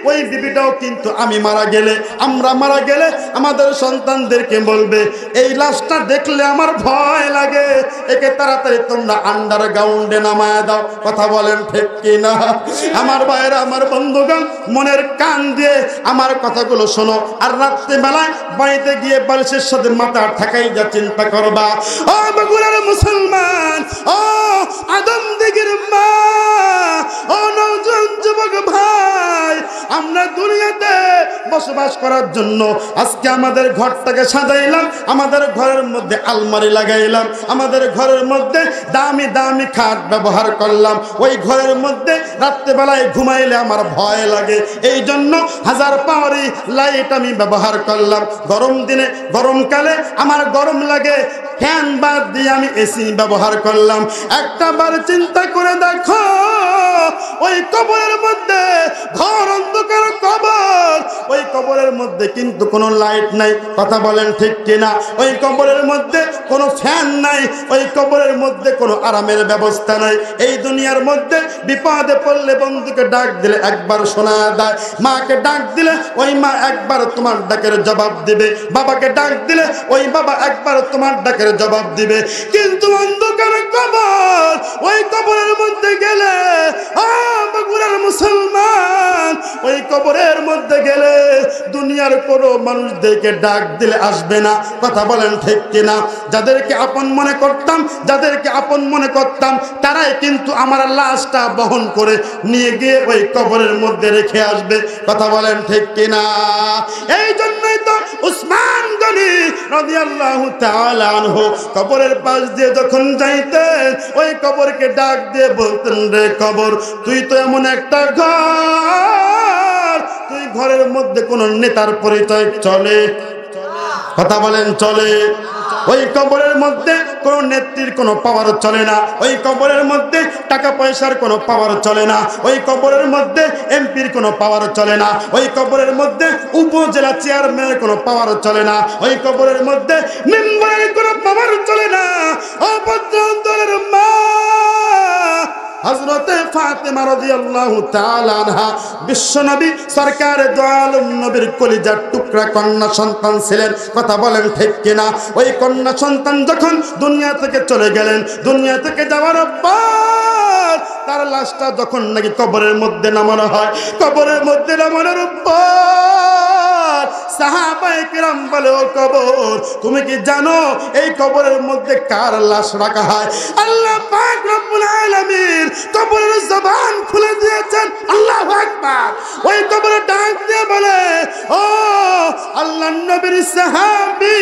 ওই বিবিটাও কিন্তু আমি মারা গেলে, আমরা মারা গেলে আমাদের সন্তানদেরকে বলবে, এই লাশটা দেখলে আমার ভয় লাগে, একে তাড়াতাড়ি তোমরা আন্ডারগ্রাউন্ডে নামায়া দাও, কথা বলেন ঠিক কিনা? আমার ভাইরা, আমার বন্ধুগণ, মনের কান দিয়ে আমার কথাগুলো শোনো, আর রাত্রিবেলায় বাড়িতে গিয়ে বালিশের সাথে মাথা ঠেকাই যা চিন্তা করবা। ও বগুড়ার মুসলমান, ও আদম দিগির মা, ও নওজোয়ান যুবক ভাই, আমরা দুনিয়াতে বসবাস করার জন্য আজকে আমাদের ঘরটাকে সাজাইলাম, আমাদের ঘরের মধ্যে আলমারি লাগাইলাম, আমাদের ঘরের মধ্যে দামি দামি খাট ব্যবহার করলাম। ওই ঘরের মধ্যে রাত্রেবেলায় ঘুমাইলে আমার ভয় লাগে, এই জন্য 1000 পাওয়ারি লাইট আমি ব্যবহার করলাম। গরম দিনে, গরমকালে আমার গরম লাগে, ফ্যান বাদ দিয়ে আমি এসি ব্যবহার করলাম। একটা বার চিন্তা করে দেখো, ওই কবরের মধ্যে, ঘর অন্ধকার কবর, ওই কবরের মধ্যে কিন্তু কোনো লাইট নাই, কথা বলেন ঠিক কিনা? ওই কবরের মধ্যে কোনো ফ্যান নাই, ওই কবরের মধ্যে কোনো আরামের ব্যবস্থা নাই। এই দুনিয়ার মধ্যে বিপদে পড়লে বন্ধুকে ডাক দিলে একবার শোনা দেয়, মাকে ডাক দিলে ওই মা একবার তোমার ডাকের জবাব দিবে, বাবাকে ডাক দিলে ওই বাবা একবার তোমার ডাকের জবাব দিবে। কিন্তু অন্ধকার কবর, ওই কবরের মধ্যে গেলে বগুড়ার মুসলমান, ওই কবরের মধ্যে গেলে দুনিয়ার কোনো মানুষদেরকে ডাক দিলে আসবে না। কথা বলেন ঠিক কিনা? যাদেরকে আপন মনে করতাম তারাই কিন্তু আমার লাশটা বহন করে নিয়ে গিয়ে ওই কবরের মধ্যে রেখে আসবে। কথা বলেন ঠিক কিনা? এই জন্যই তো উসমান গনি রাদিয়াল্লাহু তাআলা আনহু কবরের পাশ দিয়ে যখন যাইতেন ওই কবরকে ডাক দিয়ে বলতেন, রে কবর, তুই তো এমন একটা ঘর, তুই ঘরের মধ্যে কোন নেতার পরিচয় চলে? কথা বলেন চলে? ওই কবরের মধ্যে কোনো নেত্রীর কোনো পাওয়ার চলে না। ওই কবরের মধ্যে টাকা পয়সার কোনো পাওয়ার চলে না। ওই কবরের মধ্যে এমপির কোনো পাওয়ার চলে না। ওই কবরের মধ্যে উপজেলা চেয়ারম্যানের কোনো পাওয়ার চলে না। ওই কবরের মধ্যে মেম্বারের কোনো পাওয়ার চলে না। অভদ্রের মা হযরতে ফাতেমা রাদিয়াল্লাহু তাআলা আনহা বিশ্বনবী সরকার দো আলম নবীর কলিজার টুকরা কন্যা সন্তান ছিলেন। কথা বলেন ঠিক কিনা? ওই কন্যা সন্তান যখন দুনিয়া থেকে চলে গেলেন, দুনিয়া থেকে যাওয়ার পর তার লাশটা যখন নাকি কবরের মধ্যে নামানো হয়, কবরের মধ্যে নামানোর পর সাহাবায়ে কেরাম বলে, ও কবর, তুমি কি জানো এই কবরের মধ্যে কার লাশ রাখা হয়? আল্লাহ পাক রব্বুল আলামিন কবরের জবান খুলে দিয়েছেন। আল্লাহু আকবার। ওই কবরে ডাক দিয়ে বলে, ও আল্লাহর নবীর সাহাবী,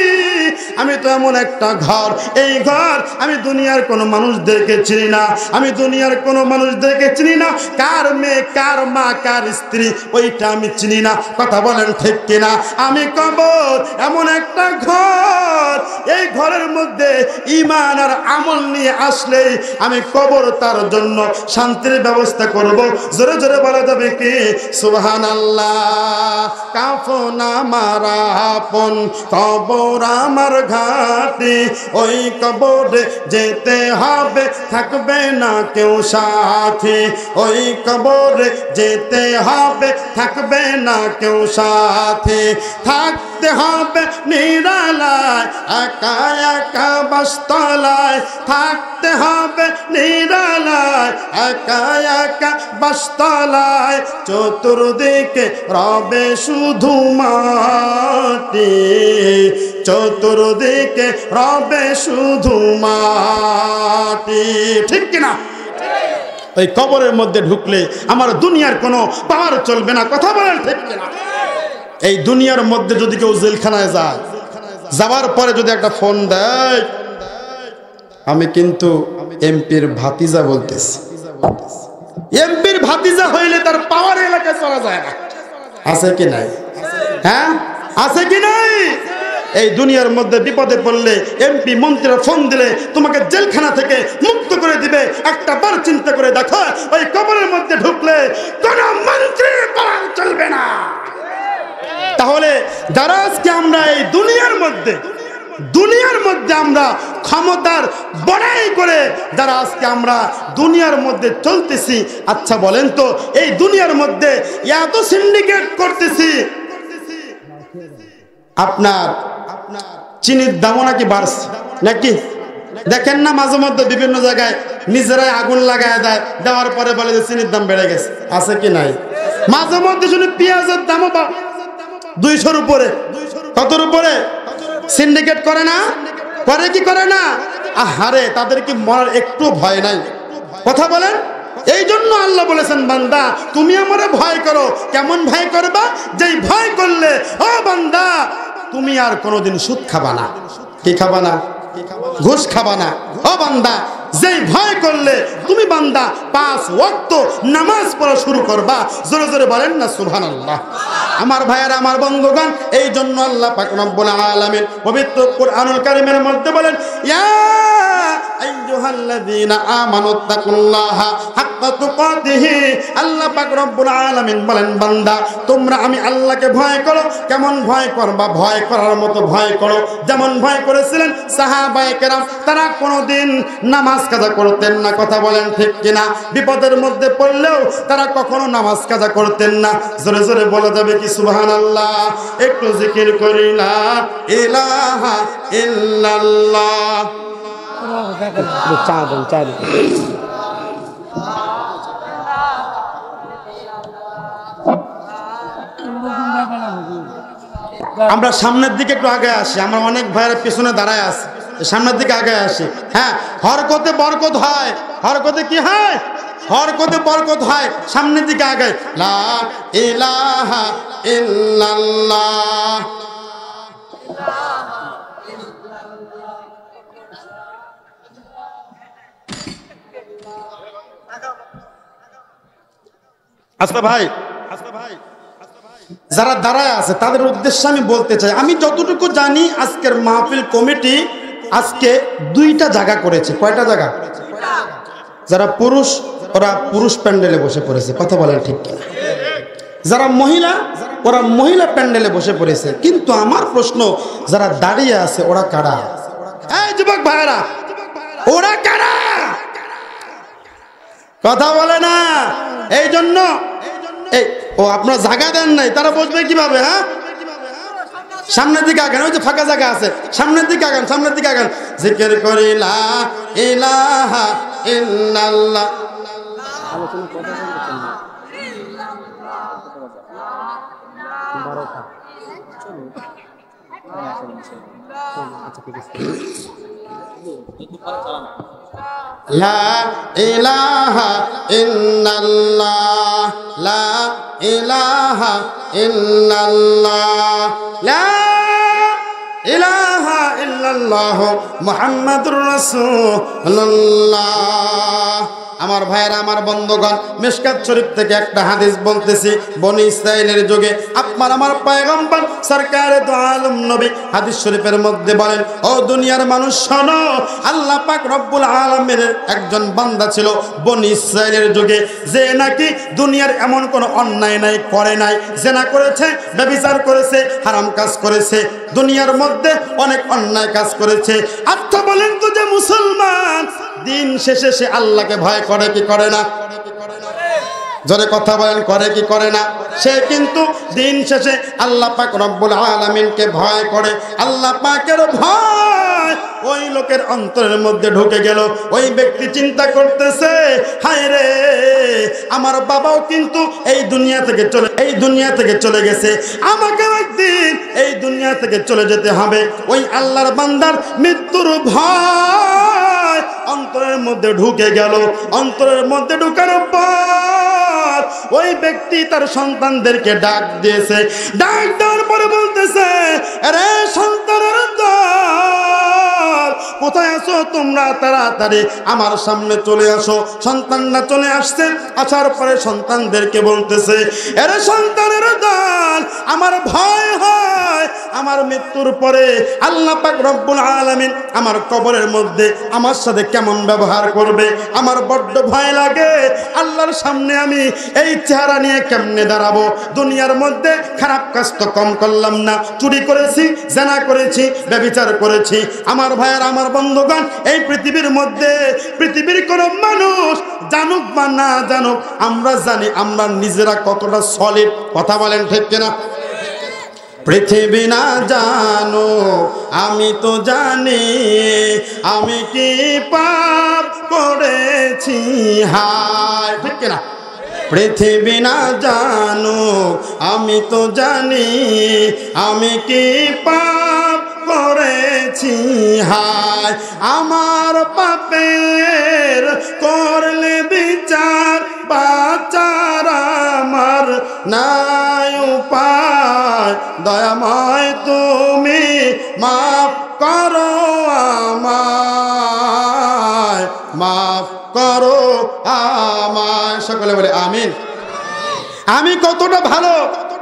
আমি তো এমন একটা ঘর, এই ঘর আমি দুনিয়ার কোনো মানুষদেরকে চিনি না, আমি দুনিয়ার কোনো মানুষদেরকে চিনি না, কার মেয়ে, কার মা, কার স্ত্রী, ওইটা আমি চিনি না। কথা বলেন ঠিক কিনা? আমি কবর এমন একটা ঘর, এই ঘরের মধ্যে ঈমান আর আমল নিয়ে আসলেই আমি কবর তার জন্য শান্তির ব্যবস্থা করব। জোরে জোরে বলা যাবে কি সুবহানাল্লাহ? কাফন আমার আপন, কবর আমার ঘাটি, ওই কবরে যেতে হবে, থাকবে না কেউ সাথী, ওই কবরে যেতে হবে, থাকবে না কেউ সাথী, থাকতে হবে নিরালায়, একা একা বাসতলায়, থাকতে হবে নিরালায়, একা একা বাসতলায়, চতুর্দিকে রবে শুধু মাটি, চতুর্দিকে রবে শুধু মাটি। ঠিক কিনা? ওই কবরের মধ্যে ঢুকলে আমার দুনিয়ার কোনো পাওয়ার চলবে না। কথা বলেন ঠিক কিনা? এই দুনিয়ার মধ্যে যদি কেউ জেলখানায় যায়, যাওয়ার পরে যদি একটা ফোন দেয়, আমি কিন্তু এমপির ভাতিজা বলতেছি, এমপির ভাতিজা হইলে তার পাওয়ার এলাকায় চলা যায় না। আছে কি নাই? হ্যাঁ, আছে কি নাই? এই দুনিয়ার মধ্যে বিপদে পড়লে এমপি মন্ত্রীরা ফোন দিলে তোমাকে জেলখানা থেকে মুক্ত করে দিবে। একটা বার চিন্তা করে দেখো, ওই কবরের মধ্যে ঢুকলে কোন মন্ত্রীর পাওয়ার চলবে না। তাহলে যারা আজকে আমরা এই দুনিয়ার মধ্যে আমরা ক্ষমতার বড়াই করে যারা আজকে আমরা দুনিয়ার মধ্যে চলতেছি, আচ্ছা বলেন তো, এই দুনিয়ার মধ্যে এত সিন্ডিকেট করতেছি, আপনার চিনির দামও নাকি বাড়ছে নাকি? দেখেন না মাঝে মধ্যে বিভিন্ন জায়গায় নিজেরাই আগুন লাগায় দেয়, দেওয়ার পরে বলে যে চিনির দাম বেড়ে গেছে। আছে কি নাই? মাঝে মধ্যে শুনে পেঁয়াজের দামও 200-র উপরে। কতর উপরে? সিন্ডিকেট করে না? করে কি করে না? আহারে, তাদের কি মরার একটু ভয় নাই? কথা বলেন। এই জন্য আল্লাহ বলেছেন, বান্দা তুমি আমারে ভয় করো। কেমন ভয় করবা? যেই ভয় করলে ও বান্দা তুমি আর কোনোদিন সুদ খাবা না। কি খাবা না? ঘুষ খাবা না। ও বান্দা, যেই ভয় করলে তুমি বান্দা 5 ওয়াক্ত নামাজ পড়া শুরু করবা। জোরে জোরে বলেন না সুবহানাল্লাহ। আমার ভাইয়েরা, আমার বন্ধুগণ, এই জন্য আল্লাহ পাক রব্বুল আলামিন পবিত্র কুরআনুল কারীমের মধ্যে বলেন, ইয়া আইয়ুহাল্লাযীনা আমানুত্তাকুল্লাহা হাক্কা তুকাতিহি। আল্লাহ পাক রব্বুল আলামিন বলেন, বান্দা তোমরা আমি আল্লাহকে ভয় করো। কেমন ভয় করবা? ভয় করার মতো ভয় করো, যেমন ভয় করেছিলেন সাহাবায়ে কেরাম। তারা কোনোদিন নামাজ কাজা করতেন না। কথা বলেন ঠিক কিনা? বিপদের মধ্যে পড়লেও তারা কখনো নামাজ কাজা করতেন না। জোরে জোরে বলা যাবে কি সুবহানাল্লাহ? একটু জিকির করি লা ইলাহা ইল্লাল্লাহ। আমরা সামনের দিকে একটু আগে আসি, আমরা অনেক ভাইয়ের পেছনে দাঁড়ায় আছি, সামনের দিকে আগে আসি। হ্যাঁ, হরকতে বরকত হয়, হরকতে কি হয়, হরকতে বরকত হয়, সামনের দিকে আগে। লা ইলাহা ইল্লাল্লাহ। আচ্ছা ভাই, যারা দাঁড়ায় আছে তাদের উদ্দেশ্যে আমি বলতে চাই, আমি যতটুকু জানি আজকের মাহফিল কমিটি আজকে 2টা জায়গা করেছে। কয়টা জায়গা? যারা পুরুষ ওরা পুরুষ প্যান্ডেলে বসে পড়েছে, কথা বলেন ঠিক কিনা? যারা মহিলা ওরা মহিলা প্যান্ডেলে বসে পড়েছে। কিন্তু আমার প্রশ্ন, যারা দাঁড়িয়ে আছে ওরা কারা? এই যুবক ভাইরা, ওরা কারা? কথা বলে না। এই জন্য এই ও আপনার জায়গা দেন নাই, তারা বসবে কিভাবে? হ্যাঁ, সামনের দিকে আগান, ওই যে ফাঁকা জায়গা আছে, সামনের দিকে আগান, সামনের দিকে আগান। জিকির করি লা ইলাহা ইল্লাল্লাহ। লা ইলাহা ইল্লাল্লাহ, লা ইলাহা ইল্লাল্লাহ, লা ইলাহা ইল্লাল্লাহ মুহাম্মাদুর রাসূলুল্লাহ। আমার ভাইয়েরা, আমার বন্ধুগণ, মিশকাত শরীফ থেকে একটা হাদিস বলতেছি। বনি ইসরাইলের যুগে আপনার আমার পয়গম্বর সরকারে দু আলম নবী হাদিস শরীফের মধ্যে বলেন, ও দুনিয়ার মানুষ শোনো, আল্লাহ পাক রব্বুল আলামিনের একজন বান্দা ছিল বনি ইসরাইলের যুগে, যে নাকি দুনিয়ার এমন কোনো অন্যায় নাই, করে নাই, জেনা করেছে, ব্যভিচার করেছে, হারাম কাজ করেছে, দুনিয়ার মধ্যে অনেক অন্যায় কাজ করেছে। আচ্ছা বলেন তো, যে মুসলমান দিন শেষে সে আল্লাহকে ভয় করে কি করে না? জোরে কথা বলেন, করে কি করে না? সে কিন্তু দিন শেষে আল্লাহ পাক রব্বুল আলামিনকে ভয় করে। আল্লাহ পাকের ভয় ওই লোকের অন্তরের মধ্যে ঢুকে গেল। ওই ব্যক্তি চিন্তা করতেছে, হায় রে, আমার বাবাও কিন্তু এই দুনিয়া থেকে চলে গেছে, আমাকে একদিন এই দুনিয়া থেকে চলে যেতে হবে। ওই আল্লাহর বান্দার মৃত্যুর ভয় অন্তরের মধ্যে ঢুকে গেল। অন্তরের মধ্যে ঢুকানোর পর ওই ব্যক্তি তার সন্তানদেরকে ডাক দিয়েছে। ডাক দেওয়ার পরে বলতেছে, আরে সন্তানের দল, কোথায় আছো তোমরা? তাড়াতাড়ি আমার সামনে চলে আসো। সন্তানরা চলে আসছে। আসার পরে সন্তানদেরকে বলতেছে, আরে সন্তানের দল, আমার ভয় হয় আমার মৃত্যুর পরে আল্লাহ পাক রব্বুল আলামিন আমার কবরের মধ্যে আমার সাথে কেমন ব্যবহার করবে, আমার বড্ড ভয় লাগে। আল্লাহর সামনে আমি এই চেহারা নিয়ে কেমনে দাঁড়াবো? দুনিয়ার মধ্যে খারাপ কাজ তো কম করলাম না, চুরি করেছি, জেনা করেছি, ব্যভিচার করেছি। আমার ভাইয়ের, আমার বন্ধুগণ, এই পৃথিবীর মধ্যে পৃথিবীর কোন মানুষ জানুক বা না জানুক, আমরা জানি আমরা নিজেরা কতটা সলিড। কথা বলেন ঠিক কিনা? পৃথিবী না জানো আমি তো জানি, আমি কি পাপ করেছি, হায়, ঠিক কিনা? পৃথিবী না জানো আমি তো জানি, আমি কি পাপ করেছি, হায়, আমার পাপের করলে বিচার, বাঁচার আমার নাই উপায়, দয়াময় তুমি মাফ করো আমায়, মাফ করো আমায়। সকলে বলে আমিন। আমি কতটা ভালো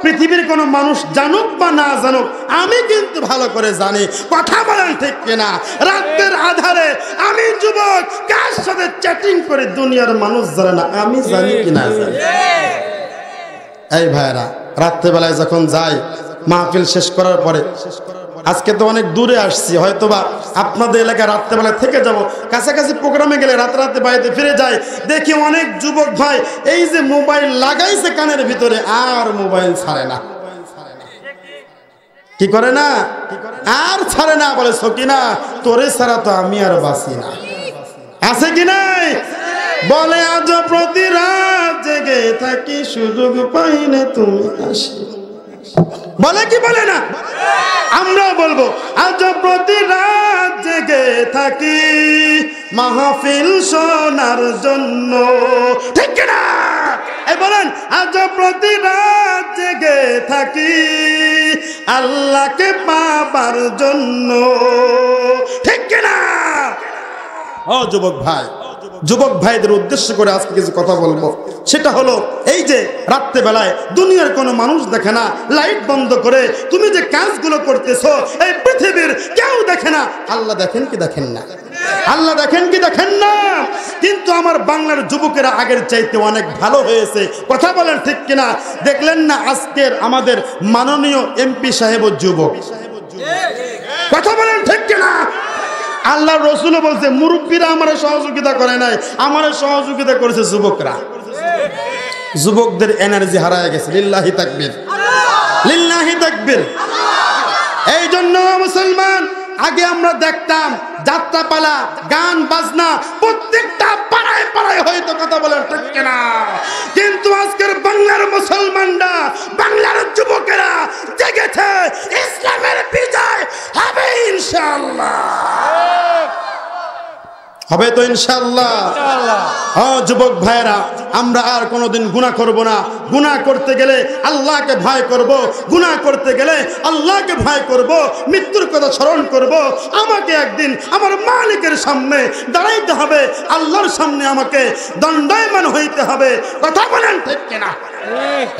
পৃথিবীর কোনো মানুষ জানুক বা না জানুক, আমি কিন্তু ভালো করে জানি। কথা বলেন ঠিক কিনা? রাতের আধারে আমি যুবক কার সাথে চ্যাটিং করে দুনিয়ার মানুষ জানে না, আমি জানি কিনা জানি। এই ভাইরা, রাত্রেবেলায় যখন যাই মাহফিল শেষ করার পরে, আজকে তো অনেক দূরে আসছি, হয়তোবা আপনাদের এলাকায় রাত্রেবেলায় থেকে যাব, কাছাকাছি প্রোগ্রামে গেলে রাতে বাড়িতে ফিরে যায়, দেখি অনেক যুবক ভাই এই যে মোবাইল লাগাইছে কানের ভিতরে, আর মোবাইল ছাড়ে না। কি করে না? আর ছাড়ে না। বলে, সকিনা তোরে ছাড়া তো আমি আর বাঁচি না। আছে কি নাই? বলে, আজ প্রতি রাত জেগে থাকি, সুযোগ পাই না তুমি আসি। বলে কি বলে না? আমরাও বলবো আজ প্রতি রাত জেগে থাকি মাহফিল শোনার জন্য, ঠিক কিনা? এই বলেন, আজ প্রতি রাত জেগে থাকি আল্লাহকে পাবার জন্য, ঠিক কিনা? ও যুবক ভাই, যুবক ভাইদের উদ্দেশ্য করে আজকে কিছু কথা বলবো। সেটা হলো এই যে রাত্রে বেলায় দুনিয়ার কোনো মানুষ দেখে না, লাইট বন্ধ করে তুমি যে কাজগুলো করতেছো এই পৃথিবীর কেউ দেখে না। আল্লাহ দেখেন কি দেখেন না? আল্লাহ দেখেন কি দেখেন না? কিন্তু আমার বাংলার যুবকেরা আগের চাইতে অনেক ভালো হয়েছে, কথা বলেন ঠিক কিনা? দেখলেন না আজকের আমাদের মাননীয় এমপি সাহেব যুবক, কথা বলেন ঠিক কিনা? আল্লাহ রসুলও বলছে মুরব্বীরা আমার সহযোগিতা করে নাই, আমার সহযোগিতা করেছে যুবকরা। যুবকদের এনার্জি হারায় গেছে। লিল্লাহি তাকবীর, লিল্লাহি তাকবীর। এই জন্য মুসলমান, আগে আমরা দেখতাম যাত্রাপালা, গান বাজনা প্রত্যেকটা পাড়ায় পাড়ায় হয়তো, কথা বলেন ঠিক কিনা? কিন্তু আজকের বাংলার মুসলমানরা, বাংলার যুবকেরা জেগেছে, ইসলামের বিজয় হবে ইনশাআল্লাহ, হবে তো ইনশাআল্লাহ। হ্যাঁ যুবক ভাইরা, আমরা আর কোনোদিন গুনাহ করব না। গুনাহ করতে গেলে আল্লাহকে ভয় করব, গুনাহ করতে গেলে আল্লাহকে ভয় করব, মৃত্যুর কথা স্মরণ করব। আমাকে একদিন আমার মালিকের সামনে দাঁড়াইতে হবে, আল্লাহর সামনে আমাকে দণ্ডায়মান হইতে হবে, কথা বলেন ঠিক কিনা?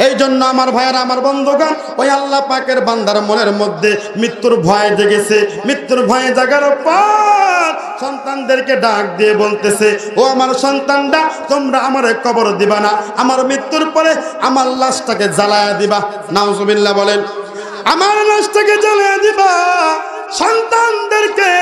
এই জন্য আমার ভাইয়েরা, আমার বন্ধুগণ, ওই আল্লাহ পাকের বান্দার মনের মধ্যে মৃত্যুর ভয় জেগেছে। মৃত্যুর ভয়ে জাগার পর সন্তানদেরকে ডাক দিয়ে বলতেছে, ও আমার সন্তানরা, তোমরা আমার কবর দিবা না, আমার মৃত্যুর পরে আমার লাশটাকে জ্বালায়া দিবা। নাউজুবিল্লাহ বলেন, আমার লাশটাকে জ্বালায়া দিবা। সন্তানদেরকে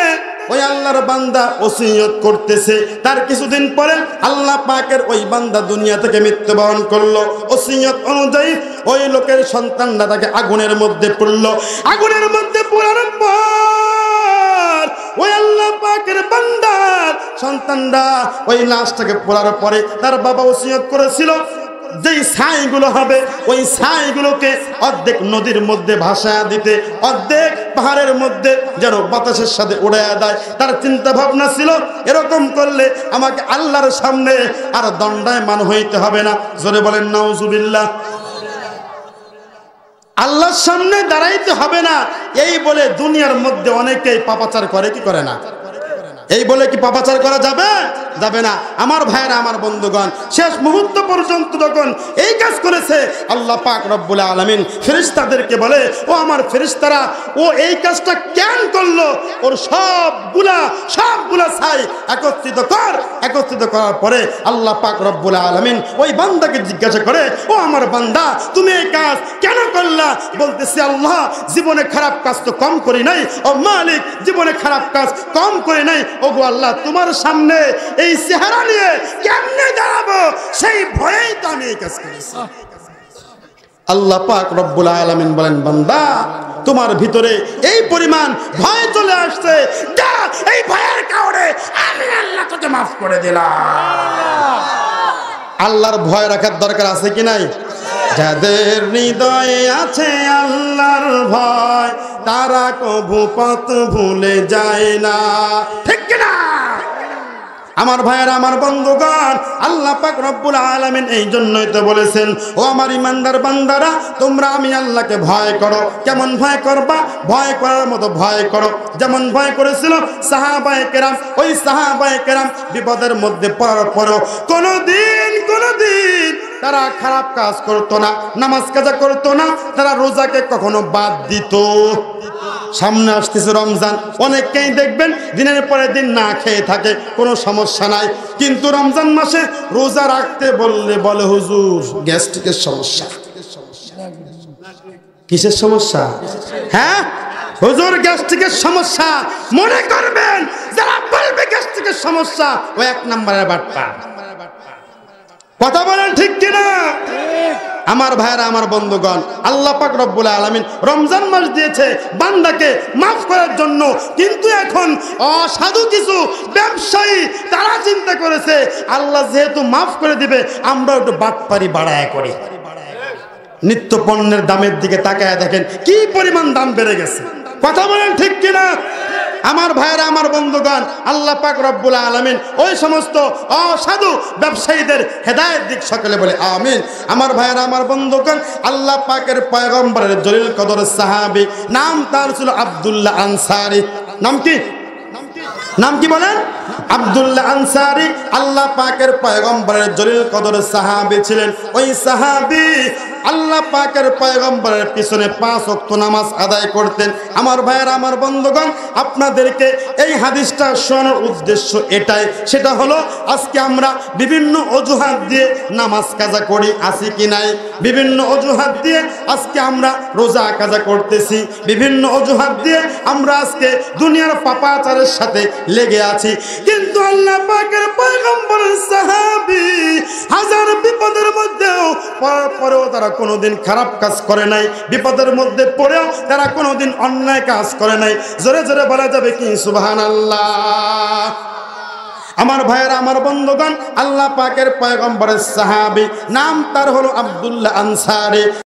ওই আল্লাহর বান্দা ওসিয়ত করতেছে। তার কিছুদিন পরে আল্লাহ পাকের ওই বান্দা দুনিয়া থেকে মৃত্যুবরণ করলো। ওসিয়ত অনুযায়ী ওই লোকের সন্তানরা তাকে আগুনের মধ্যে পড়লো। আগুনের মধ্যে পড়ার পর ওই আল্লাহ পাকের বান্দার সন্তানরা ওই লাশটাকে পড়ার পরে তার বাবা ওসিয়ত করেছিল যেই ছাইগুলো হবে ওই ছাইগুলোকে অর্ধেক নদীর মধ্যে ভাসায় দিতে, অর্ধেক পাহাড়ের মধ্যে যেন বাতাসের সাথে উড়াইয়া দেয়। তার চিন্তা ভাবনা ছিল, এরকম করলে আমাকে আল্লাহর সামনে আর দণ্ডায়মান হইতে হবে না। জোরে বলেন নাউজুবিল্লাহ। আল্লাহর সামনে দাঁড়াইতে হবে না, এই বলে দুনিয়ার মধ্যে অনেকেই পাপাচার করে, কি করে না? এই বলে কি পাপাচার করা যাবে? যাবে না। আমার ভাইরা, আমার বন্ধুগণ, শেষ মুহূর্ত পর্যন্ত যখন এই কাজ করেছে, আল্লাহ পাক রব্বুল আলামিন ফেরেশতাদেরকে বলে, ও আমার ফেরেশতারা, ও এই কাজটা কেন করলো? ওর সবগুলা ছাই একত্রিত কর। একত্রিত করার পরে আল্লাহ পাক রব্বুল আলামিন ওই বান্দাকে জিজ্ঞাসা করে, ও আমার বান্দা, তুমি এই কাজ কেন করলা? বলতেছে, আল্লাহ, জীবনে খারাপ কাজ তো কম করি নাই। ও মালিক, জীবনে খারাপ কাজ কম করি নাই। ওগো আল্লাহ, তোমার সামনে এই চেহারা নিয়ে কেমনে দাঁড়াবো সেই ভয়েই তো আমি এই কাজ করেছি। আল্লাহ পাক রব্বুল আলামিন বলেন, বান্দা, তোমার ভিতরে এই পরিমাণ ভয় চলে আসছে, যা, এই ভয়ের কারণে আমি আল্লাহ তোকে মাফ করে দিলাম। আল্লাহর ভয় রাখার দরকার আছে কি নাই? যাদের হৃদয়ে আছে আল্লাহর ভয়, তারা কভু পথ ভুলে যায় না, ঠিক কিনা? আমার ভাইয়েরা, আমার বন্ধুগণ, আল্লাহ পাক রব্বুল আলামিন এই জন্যই তো বলেছেন, ও আমার ইমানদার বান্দারা, তোমরা আমি আল্লাহকে ভয় করো। কেমন ভয় করবা? ভয় করার মতো ভয় করো, যেমন ভয় করেছিল সাহাবায়ে কেরাম। ওই সাহাবায়ে কেরাম বিপদের মধ্যে পড়ার পরও কোনোদিন তারা খারাপ কাজ করতো না, নামাজ কাজা করতো না, তারা রোজাকে কখনো বাদ দিত। সামনে আসতেছে রমজান, অনেককেই দেখবেন দিনের পরে দিন না খেয়ে থাকে, কোনো সমস্যা নাই। কিন্তু রমজান মাসে রোজা রাখতে বললে বলে, হুজুর গ্যাস্ট্রিকের সমস্যা। কিসের সমস্যা? হ্যাঁ হুজুর, গ্যাস্ট্রিকের সমস্যা। মনে করবেন যারা বলবে গ্যাস্ট্রিকের সমস্যা, ও এক নম্বরের বাটপা। কথা বলেন ঠিক কিনা? আমার ভাইরা, আমার বন্ধুগণ, আল্লাহ পাক রব্বুল আলামিন রমজান মাস দিয়েছে বান্দাকে মাফ করার জন্য। কিন্তু এখন অসাধু কিছু ব্যবসায়ী তারা চিন্তা করেছে, আল্লাহ যেহেতু মাফ করে দিবে, আমরা একটু বাটপারি বাড়ায় করি। নিত্য পণ্যের দামের দিকে তাকায় দেখেন কি পরিমাণ দাম বেড়ে গেছে। কথা বলেন ঠিক কিনা? আমার ভাইয়েরা, আমার বন্ধুগণ, আল্লাহ পাক রব্বুল আলামিন ওই সমস্ত অসাধু ব্যবসায়ীদের হেদায়েত দিক, সকলে বলে আমিন। আমার ভাইয়েরা, আমার বন্ধুগণ, আল্লাহ পাকের পয়গম্বরের জলিল কদর সাহাবী, নাম তার ছিল আব্দুল্লাহ আনসারী। নাম কি? নাম কি বলেন? আব্দুল্লাহ আনসারী আল্লাহ পাকের পয়গম্বরের জলিল কদর সাহাবী ছিলেন। ওই সাহাবী আল্লাহ পাকের পয়গম্বরের পিছনে 5 ওয়াক্ত নামাজ আদায় করতেন। আমার ভাইয়েরা, আমার বন্ধুগণ, আপনাদেরকে এই হাদিসটা শোনানোর উদ্দেশ্য এটাই, সেটা হলো আজকে আমরা বিভিন্ন অজুহাত দিয়ে নামাজ কাজা করি, আছি কি নাই? বিভিন্ন অজুহাত দিয়ে আজকে আমরা রোজা কাজা করতেছি, বিভিন্ন অজুহাত দিয়ে আমরা আজকে দুনিয়ার পাপাচারের সাথে লেগে আছি। কিন্তু আল্লাহ পাকের পয়গম্বরের সাহাবী হাজার বিপদের মধ্যেও পরেও তারা কোনোদিন খারাপ কাজ করে নাই, বিপদের মধ্যে পড়েও তারা কোনোদিন অন্যায় কাজ করে নাই। জোরে জোরে বলা যাবে কি সুবহানাল্লাহ? আমার ভাইয়েরা, আমার বন্ধুগণ, আল্লাহ পাকের পয়গম্বরের সাহাবী, নাম তার হলো আব্দুল্লাহ আনসারী।